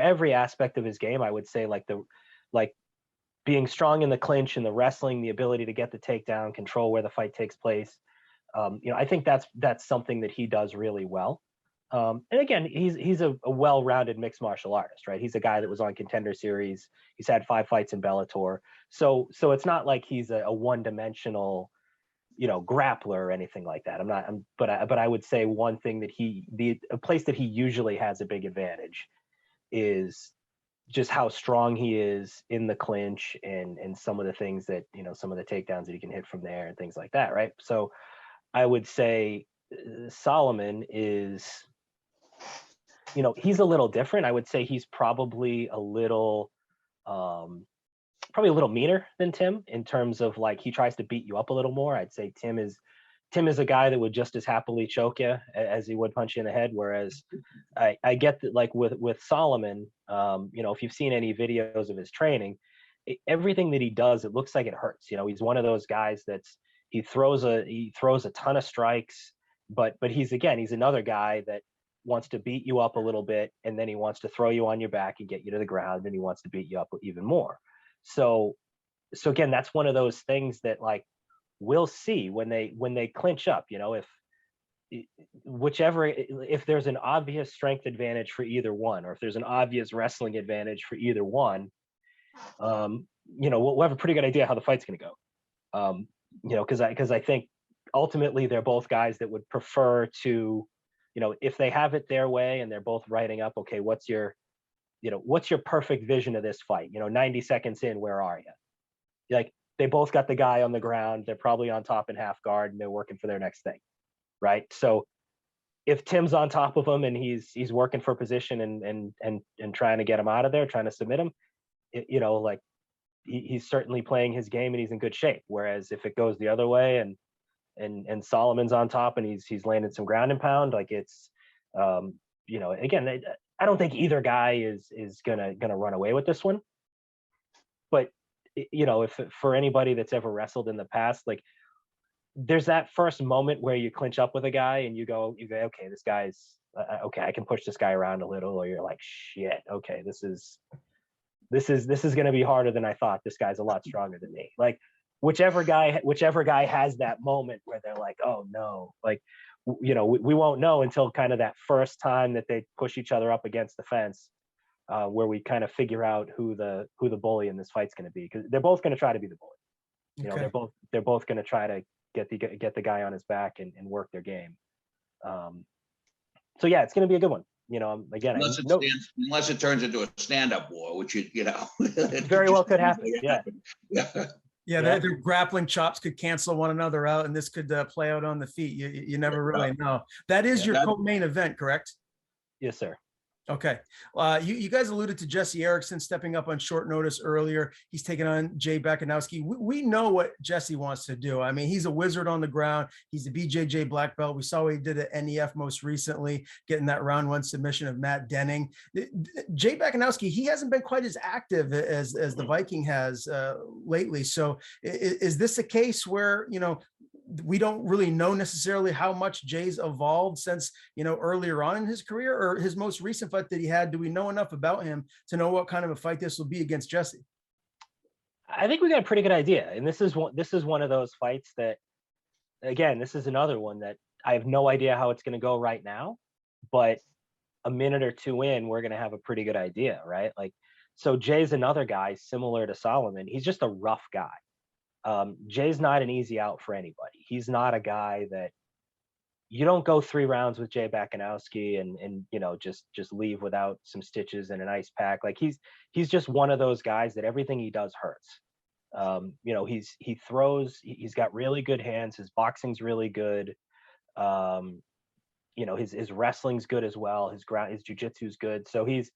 every aspect of his game, I would say like being strong in the clinch and the wrestling, the ability to get the takedown, control where the fight takes place. I think that's something that he does really well. And again, he's a well-rounded mixed martial artist, right? He's a guy that was on Contender Series. He's had 5 fights in Bellator. So it's not like he's a one-dimensional, grappler or anything like that. But I would say one thing that a place that he usually has a big advantage is just how strong he is in the clinch and some of the things that, some of the takedowns that he can hit from there and things like that, right? So I would say Salomon is, he's a little different. I would say he's probably a little meaner than Tim in terms of like he tries to beat you up a little more. I'd say Tim is a guy that would just as happily choke you as he would punch you in the head. Whereas I get that, like with Salomon, if you've seen any videos of his training, everything that he does, it looks like it hurts. He's one of those guys he throws a ton of strikes, but he's another guy that wants to beat you up a little bit, and then he wants to throw you on your back and get you to the ground, and he wants to beat you up even more. So again, that's one of those things that like we'll see when they clinch up. If there's an obvious strength advantage for either one, or if there's an obvious wrestling advantage for either one, we'll have a pretty good idea how the fight's going to go. Because I think ultimately they're both guys that would prefer to, if they have it their way and they're both writing up, okay, what's your perfect vision of this fight? 90 seconds in, where are you? Like, they both got the guy on the ground. They're probably on top in half guard and they're working for their next thing. Right. So if Tim's on top of him and he's working for position and trying to get him out of there, trying to submit him, he's certainly playing his game and he's in good shape. Whereas if it goes the other way and Solomon's on top and he's landed some ground and pound, like it's, again, I don't think either guy is gonna run away with this one. But if for anybody that's ever wrestled in the past, like there's that first moment where you clinch up with a guy and you go, okay, this guy's okay, I can push this guy around a little, or you're like, shit, okay, this is going to be harder than I thought. This guy's a lot stronger than me. Like whichever guy has that moment where they're like, oh no, like, we won't know until kind of that first time that they push each other up against the fence, where we kind of figure out who the bully in this fight's going to be, because they're both going to try to be the bully. Okay. They're both going to try to get the guy on his back and work their game. So yeah, it's going to be a good one. Again, unless it turns into a stand-up war, which very well could happen. Yeah. Yeah, their grappling chops could cancel one another out, and this could play out on the feet. You never really know. That is your co-main event, correct? Yes, sir. Okay. You guys alluded to Jesse Erickson stepping up on short notice earlier. He's taking on Jay Bakanowski. We know what Jesse wants to do. I mean, he's a wizard on the ground. He's a BJJ black belt. We saw what he did at NEF most recently, getting that round 1 submission of Matt Denning. Jay Bakanowski, he hasn't been quite as active as the Viking has lately. So is this a case where, we don't really know necessarily how much Jay's evolved since, earlier on in his career, or his most recent fight that he had? Do we know enough about him to know what kind of a fight this will be against Jesse? I think we got a pretty good idea. And this is one of those fights that, again, this is another one that I have no idea how it's going to go right now, but a minute or two in, we're going to have a pretty good idea, right? Like, so Jay's another guy similar to Solomon. He's just a rough guy. Jay's not an easy out for anybody. He's not a guy that you don't go 3 rounds with Jay Bakanowski and just leave without some stitches and an ice pack. Like he's just one of those guys that everything he does hurts. He throws, he's got really good hands. His boxing's really good. His wrestling's good as well. His jiu-jitsu's good. So he's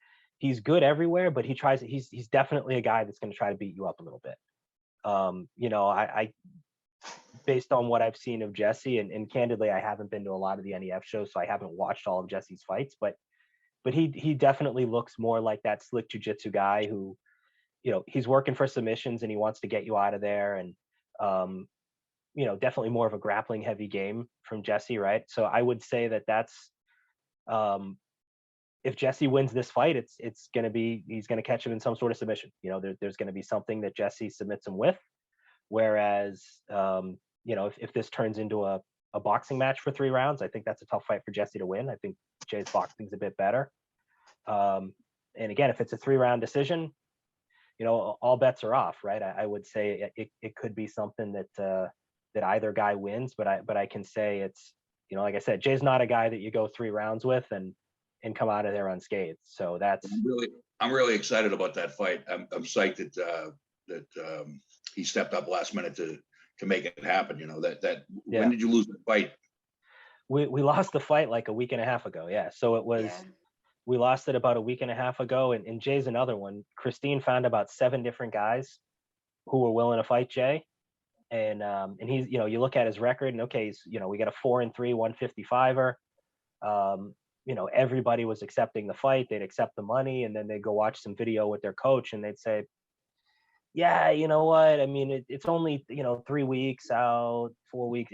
good everywhere, but he's definitely a guy that's going to try to beat you up a little bit. I based on what I've seen of Jesse, and candidly, I haven't been to a lot of the NEF shows, so I haven't watched all of Jesse's fights, but he definitely looks more like that slick jiu-jitsu guy who, he's working for submissions and he wants to get you out of there. And, definitely more of a grappling heavy game from Jesse. Right. So I would say that's, if Jesse wins this fight, he's going to catch him in some sort of submission. There's going to be something that Jesse submits him with. Whereas, if this turns into a boxing match for 3 rounds, I think that's a tough fight for Jesse to win. I think Jay's boxing's a bit better. And again, if it's a 3-round decision, all bets are off, right? I would say it could be something that either guy wins, but I can say it's, like I said, Jay's not a guy that you go 3 rounds with and come out of there unscathed. So that's I'm really excited about that fight. I'm psyched that he stepped up last minute to make it happen. When did you lose the fight? We lost the fight like a week and a half ago. Yeah. So it was, we lost it about a week and a half ago. And Jay's another one. Krystyne found about 7 different guys who were willing to fight Jay. And he's, you look at his record and okay, he's, we got a 4-3 155er. Everybody was accepting the fight. They'd accept the money, and then they'd go watch some video with their coach and they'd say, yeah, you know what? I mean, it's only, 3 weeks out, 4 weeks,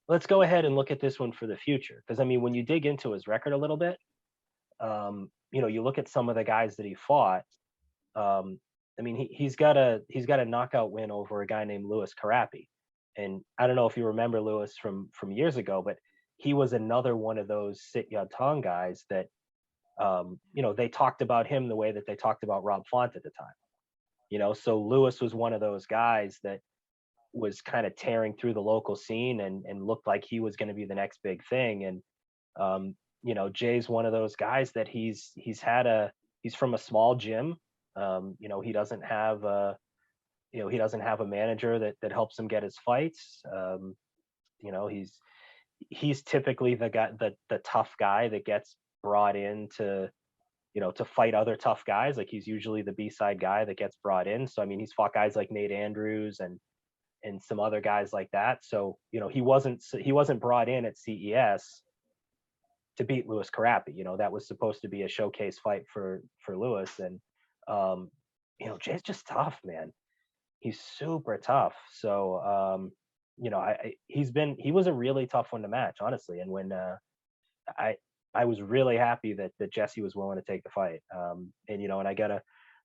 let's go ahead and look at this one for the future. Because I mean, when you dig into his record a little bit, you look at some of the guys that he fought. I mean, he's got a knockout win over a guy named Louis Carapi. And I don't know if you remember Louis from years ago, but he was another one of those Sit Yat Tong guys that, they talked about him the way that they talked about Rob Font at the time. So Louis was one of those guys that was kind of tearing through the local scene and looked like he was going to be the next big thing. And, Jay's one of those guys that he's from a small gym. He doesn't have a manager that helps him get his fights. He's typically the guy, the tough guy that gets brought in to to fight other tough guys. Like he's usually the B-side guy that gets brought in. So I mean, he's fought guys like Nate Andrews and some other guys like that. So he wasn't brought in at CES to beat Louis Carapi. That was supposed to be a showcase fight for Louis. And Jay's just tough, man. He's super tough. So he was a really tough one to match, honestly. And when I was really happy that Jesse was willing to take the fight. And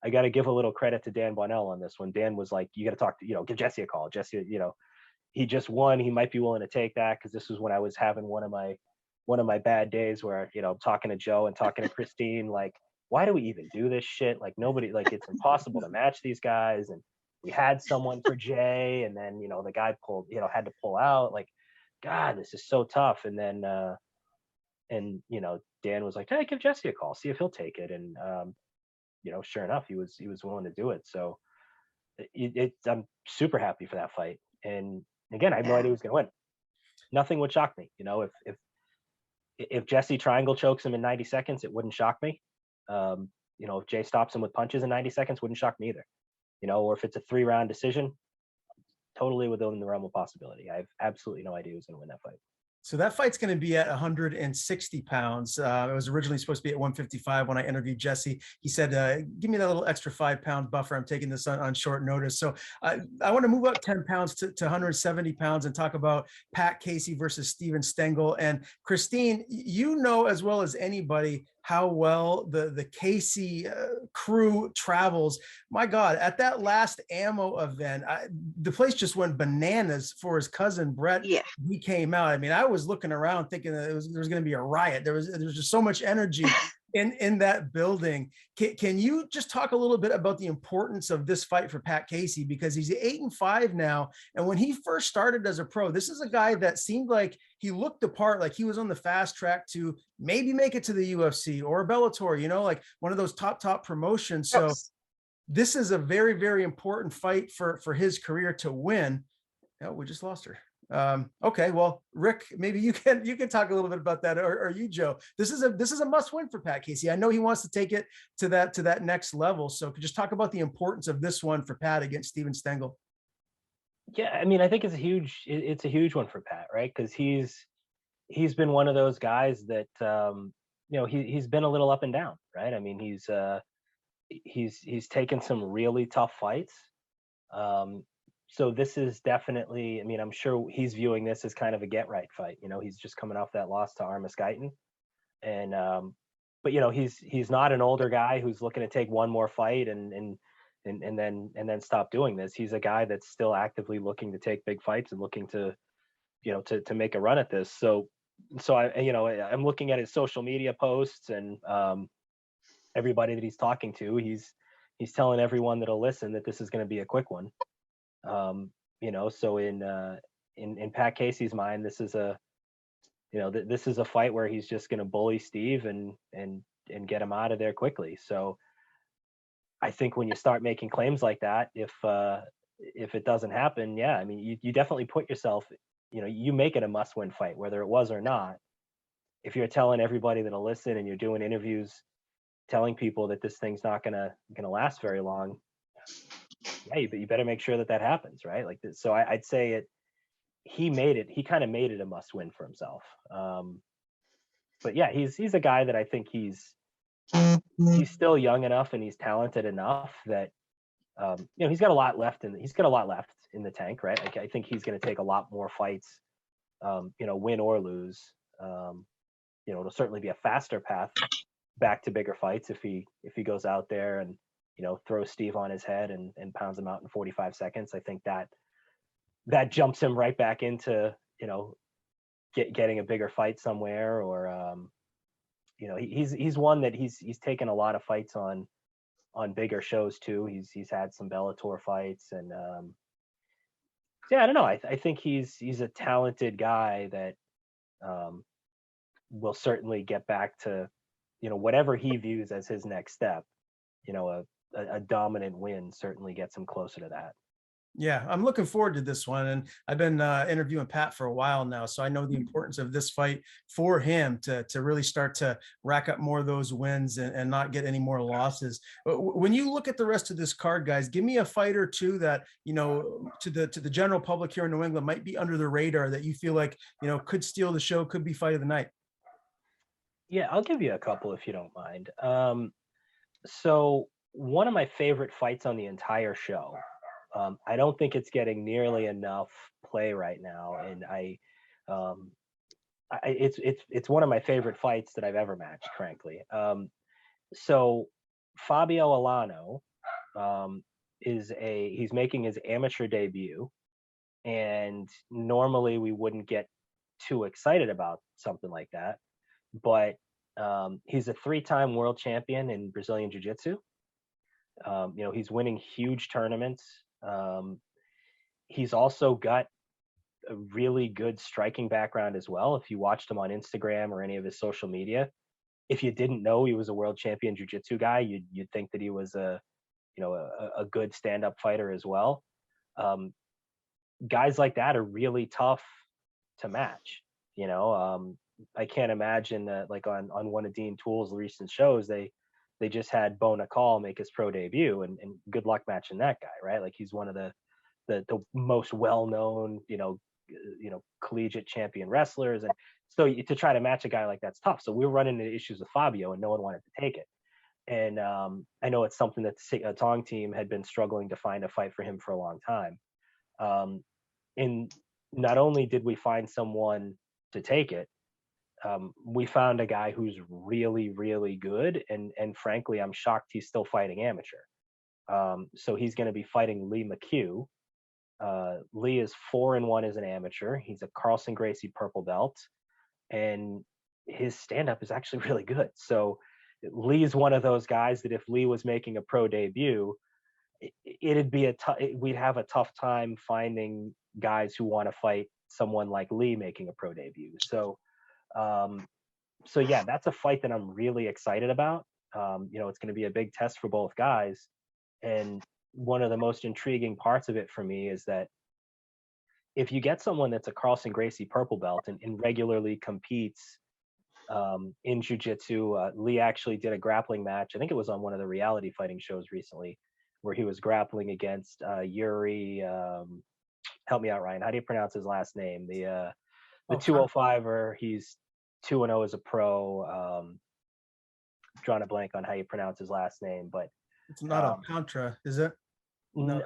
I gotta give a little credit to Dan Bonnell on this one. Dan was like, you gotta talk to, give Jesse a call. Jesse, he just won. He might be willing to take that, because this was when I was having one of my bad days where, talking to Joe and talking to Krystyne, like, why do we even do this shit? Like nobody, like it's impossible to match these guys. And we had someone for Jay, and then, the guy had to pull out. Like, God, this is so tough. And then, Dan was like, hey, give Jesse a call, see if he'll take it. And, sure enough, he was willing to do it. So I'm super happy for that fight. And again, I had no idea who was going to win. Nothing would shock me. If Jesse triangle chokes him in 90 seconds, it wouldn't shock me. If Jay stops him with punches in 90 seconds, wouldn't shock me either. Or if it's a 3-round decision, totally within the realm of possibility. I have absolutely no idea who's going to win that fight. So that fight's going to be at 160 pounds. It was originally supposed to be at 155 when I interviewed Jesse. He said, give me that little extra 5-pound buffer. I'm taking this on short notice. So I want to move up 10 pounds to 170 pounds and talk about Pat Casey versus Steven Stengel. And Krystyne, as well as anybody how well the Casey crew travels. My God, at that last ammo event, the place just went bananas for his cousin Brett. Yeah. He came out. I mean, I was looking around thinking that there was going to be a riot. There was just so much energy in that building. Can you just talk a little bit about the importance of this fight for Pat Casey? Because he's 8-5 now. And when he first started as a pro, this is a guy that seemed like he looked the part, like he was on the fast track to maybe make it to the UFC or Bellator, like one of those top promotions. So this is a very, very important fight for his career to win. Oh, we just lost her. Okay, well, Rick, maybe you can talk a little bit about that, or you, Joe. This is a must win for Pat Casey. I know he wants to take it to that next level. So could you just talk about the importance of this one for Pat against Steven Stengel? Yeah, I mean, I think it's a huge one for Pat, right? Because he's been one of those guys that he's been a little up and down, right? I mean, he's taken some really tough fights. So this is definitely, I mean, I'm sure he's viewing this as kind of a get right fight. He's just coming off that loss to Armis Guyton. And, but he's not an older guy who's looking to take one more fight and then stop doing this. He's a guy that's still actively looking to take big fights and looking to make a run at this. So I'm looking at his social media posts and, everybody that he's talking to, he's telling everyone that'll listen that this is going to be a quick one. So in Pat Casey's mind, this is a fight where he's just going to bully Steve and get him out of there quickly. So I think when you start making claims like that, if it doesn't happen, yeah, I mean, you definitely put yourself, you make it a must-win fight, whether it was or not. If you're telling everybody that'll listen and you're doing interviews, telling people that this thing's not gonna last very long, yeah, you better make sure that happens, right? Like this. So I'd say he kind of made it a must-win for himself. But yeah, he's a guy that I think he's still young enough and he's talented enough that he's got a lot left in the tank, right? Like, I think he's going to take a lot more fights, win or lose. It'll certainly be a faster path back to bigger fights if he goes out there and throws Steve on his head and pounds him out in 45 seconds. I think that jumps him right back into getting a bigger fight somewhere, or he's one that he's taken a lot of fights on bigger shows too. He's had some Bellator fights, and I don't know. I think he's a talented guy that will certainly get back to whatever he views as his next step. A dominant win certainly gets him closer to that. Yeah, I'm looking forward to this one. And I've been interviewing Pat for a while now, so I know the importance of this fight for him to really start to rack up more of those wins and not get any more losses. But when you look at the rest of this card, guys, give me a fight or two that, you know, to the general public here in New England might be under the radar that you feel like, you know, could steal the show, could be fight of the night. Yeah, I'll give you a couple if you don't mind. So one of my favorite fights on the entire show. I don't think it's getting nearly enough play right now, and it's one of my favorite fights that I've ever matched, frankly. So Fabio Alano he's making his amateur debut, and normally we wouldn't get too excited about something like that, but he's a 3-time world champion in Brazilian Jiu-Jitsu. You know, he's winning huge tournaments. He's also got a really good striking background as well. If you watched him on Instagram or any of his social media, if you didn't know he was a world champion jiu-jitsu guy, you'd think that he was a good stand-up fighter as well. Guys like that are really tough to match. You know, I can't imagine that, like on one of Dean Toole's recent shows, they just had Bo Nakal make his pro debut, and good luck matching that guy, right? Like he's one of the most well-known, collegiate champion wrestlers. And so to try to match a guy like that's tough. So we were running into issues with Fabio and no one wanted to take it. And I know it's something that the Tong team had been struggling to find a fight for him for a long time. And not only did we find someone to take it, we found a guy who's really, really good. And frankly, I'm shocked he's still fighting amateur. So he's going to be fighting Lee McHugh. Lee is 4-1 as an amateur. He's a Carlson Gracie purple belt, and his stand-up is actually really good. So Lee's one of those guys that if Lee was making a pro debut, it'd be we'd have a tough time finding guys who want to fight someone like Lee making a pro debut. So yeah, that's a fight that I'm really excited about. It's going to be a big test for both guys. And one of the most intriguing parts of it for me is that if you get someone that's a Carlson Gracie purple belt and regularly competes in jiu-jitsu, Lee actually did a grappling match. I think it was on one of the reality fighting shows recently, where he was grappling against Yuri. Help me out, Ryan. How do you pronounce his last name? The 205er. He's 2-0 as a pro. Drawing a blank on how you pronounce his last name, but it's not Alcantara, is it? No.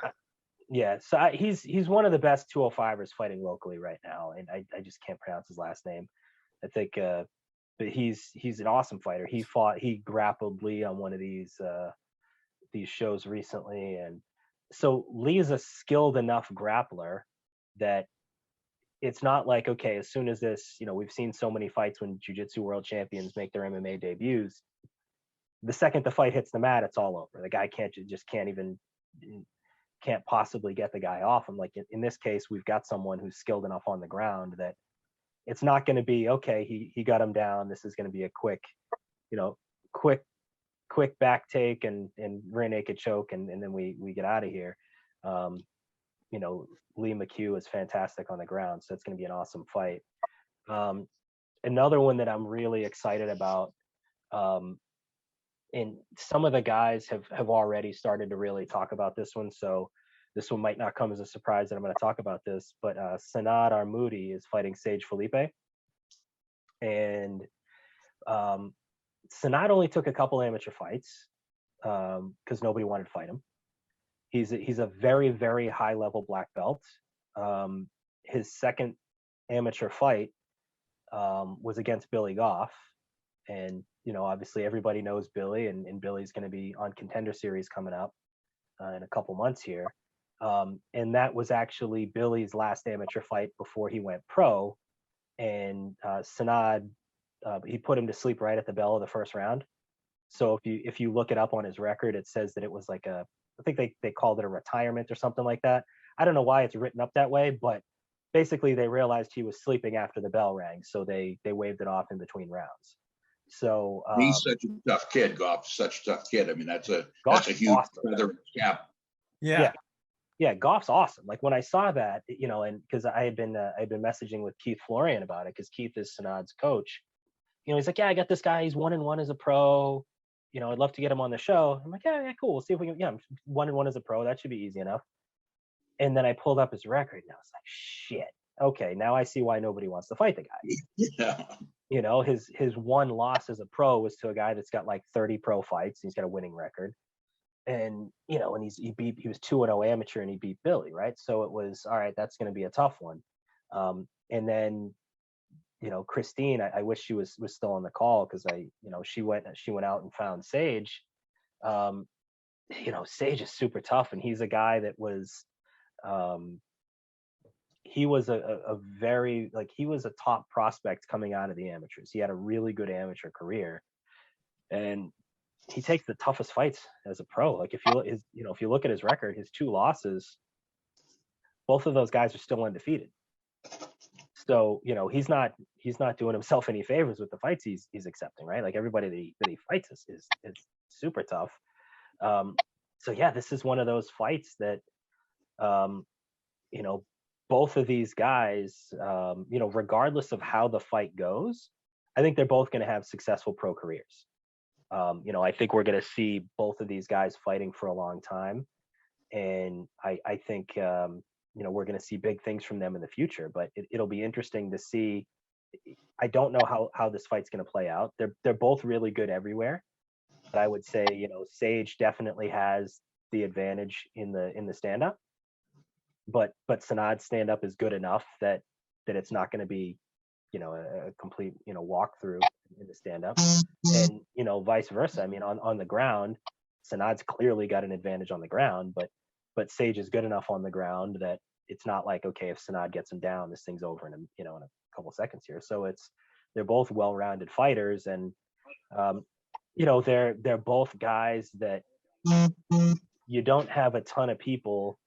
Yeah, so he's one of the best 205ers fighting locally right now, and I just can't pronounce his last name. I think, but he's an awesome fighter. He grappled Lee on one of these shows recently, and so Lee is a skilled enough grappler that it's not like, okay, as soon as this, we've seen so many fights when jiu-jitsu world champions make their MMA debuts. The second the fight hits the mat, it's all over. The guy can't possibly get the guy off him. Like in this case, we've got someone who's skilled enough on the ground that it's not going to be, okay, he got him down. This is going to be a quick back take and rear naked choke. And then we get out of here. Lee McHugh is fantastic on the ground. So it's going to be an awesome fight. Another one that I'm really excited about, and some of the guys have already started to really talk about this one. So this one might not come as a surprise that I'm going to talk about this, but Sanad Armoudi is fighting Sage Felipe. And Sanad only took a couple amateur fights because nobody wanted to fight him. He's a very, very high level black belt. His second amateur fight was against Billy Goff. And, obviously everybody knows Billy, and Billy's going to be on Contender Series coming up in a couple months here. And that was actually Billy's last amateur fight before he went pro. And Sanad, he put him to sleep right at the bell of the first round. So if you look it up on his record, it says that it was like I think they called it a retirement or something like that. I don't know why it's written up that way, but basically they realized he was sleeping after the bell rang. So they waved it off in between rounds. So he's such a tough kid. Goff's such a tough kid. I mean, that's a huge awesome. feather cap. Yeah. yeah, Goff's awesome. Like when I saw that, you know, and because I'd been messaging with Keith Florian about it, because Keith is Sanad's coach. You know, he's like, yeah, I got this guy. He's 1-1 as a pro. You know, I'd love to get him on the show. I'm like, yeah, cool. We'll see if we can. Yeah, I'm 1-1 as a pro. That should be easy enough. And then I pulled up his record, and I was like, shit. Okay, now I see why nobody wants to fight the guy. Yeah. You know, his one loss as a pro was to a guy that's got like 30 pro fights. He's got a winning record. And, you know, and he was 2-0 amateur and he beat Billy, right? So it was, all right, that's going to be a tough one. And then, you know, Krystyne, I wish she was still on the call, because she went out and found Sage. You know, Sage is super tough, and he's a guy that was, he was a very, like, he was a top prospect coming out of the amateurs. He had a really good amateur career, and he takes the toughest fights as a pro. Like if you look at his record, his 2 losses, both of those guys are still undefeated. So, you know, he's not doing himself any favors with the fights he's accepting, right? Like everybody that he fights is super tough. So yeah, this is one of those fights that, you know, both of these guys, you know, regardless of how the fight goes, I think they're both going to have successful pro careers. You know, I think we're going to see both of these guys fighting for a long time. And I think, you know, we're going to see big things from them in the future, but it'll be interesting to see. I don't know how this fight's going to play out. They're both really good everywhere, but I would say, you know, Sage definitely has the advantage in the stand up, but Sanad's stand up is good enough that it's not going to be, you know, a complete, you know, walkthrough in the stand up, and, you know, vice versa. I mean, on the ground, Sanad's clearly got an advantage on the ground, but Sage is good enough on the ground that it's not like, okay, if Sanad gets him down, this thing's over in a couple seconds here. So they're both well-rounded fighters, and you know, they're both guys that you don't have a ton of people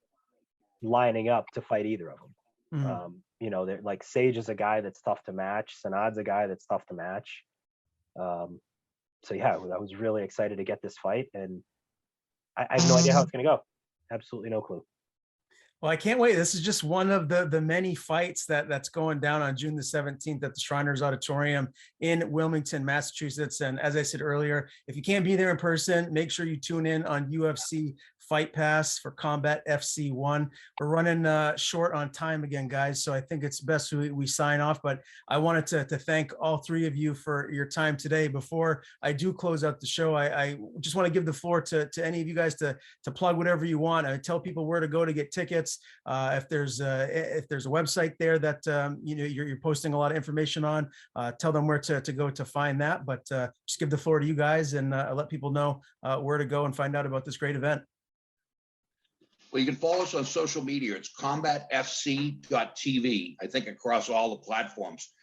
lining up to fight either of them. Mhm. You know, they're like, Sage is a guy that's tough to match. Sanad's a guy that's tough to match. So yeah, I was really excited to get this fight, and I have no idea how it's going to go. Absolutely no clue. Well, I can't wait. This is just one of the many fights that's going down on June the 17th at the Shriners Auditorium in Wilmington, Massachusetts. And as I said earlier, if you can't be there in person, make sure you tune in on UFC Fight Pass for Combat FC 1. We're running short on time again, guys, so I think it's best we sign off. But I wanted to thank all 3 of you for your time today. Before I do close out the show, I just want to give the floor to any of you guys to plug whatever you want. I tell people where to go to get tickets. If there's a website there that you know, you're posting a lot of information on, tell them where to go to find that. But just give the floor to you guys, and let people know where to go and find out about this great event. Well, you can follow us on social media. It's combatfc.tv. I think across all the platforms.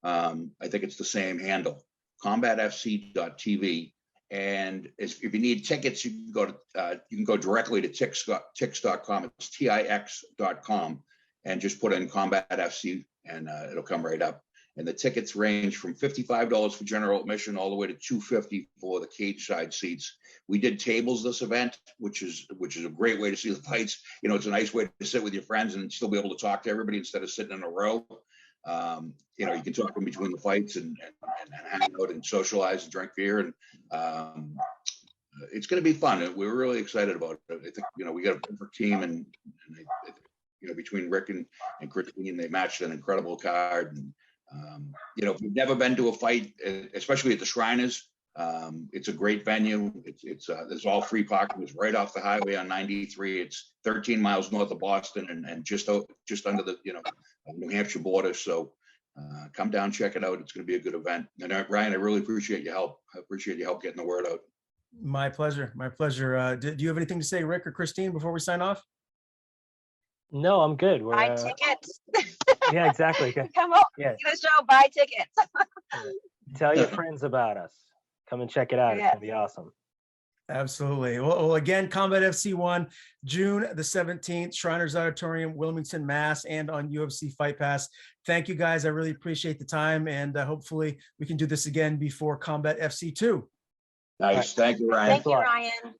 I think it's the same handle, combatfc.tv. And if you need tickets, you can go directly to tix.com. It's tix.com, and just put in Combat FC, and it'll come right up. And the tickets range from $55 for general admission all the way to $250 for the cage side seats. We did tables this event, which is a great way to see the fights. You know, it's a nice way to sit with your friends and still be able to talk to everybody instead of sitting in a row. You know, you can talk in between the fights and hang out and socialize and drink beer, and it's going to be fun. We're really excited about it. I think, you know, we got a perfect team, and you know, between Rick and Krystyne, they matched an incredible card. And you know, if you've never been to a fight, especially at the Shriners, it's a great venue. There's all free parking. It's right off the highway on 93. It's 13 miles north of Boston, and just under the, you know, New Hampshire border. So come down, check it out. It's going to be a good event. And Ryan, I really appreciate your help. I appreciate your help getting the word out. My pleasure. My pleasure. Do you have anything to say, Rick or Krystyne, before we sign off? No, I'm good. Buy tickets. Yeah, exactly. Come on, Yeah. to the show, buy tickets. Tell your friends about us. Come and check it out. Yes. It's gonna be awesome. Absolutely. Well, again, Combat FC 1, June the 17th, Shriners Auditorium, Wilmington, Mass, and on UFC Fight Pass. Thank you, guys. I really appreciate the time, and hopefully we can do this again before Combat FC 2. Nice. Thank you, Ryan. Thank you, Ryan.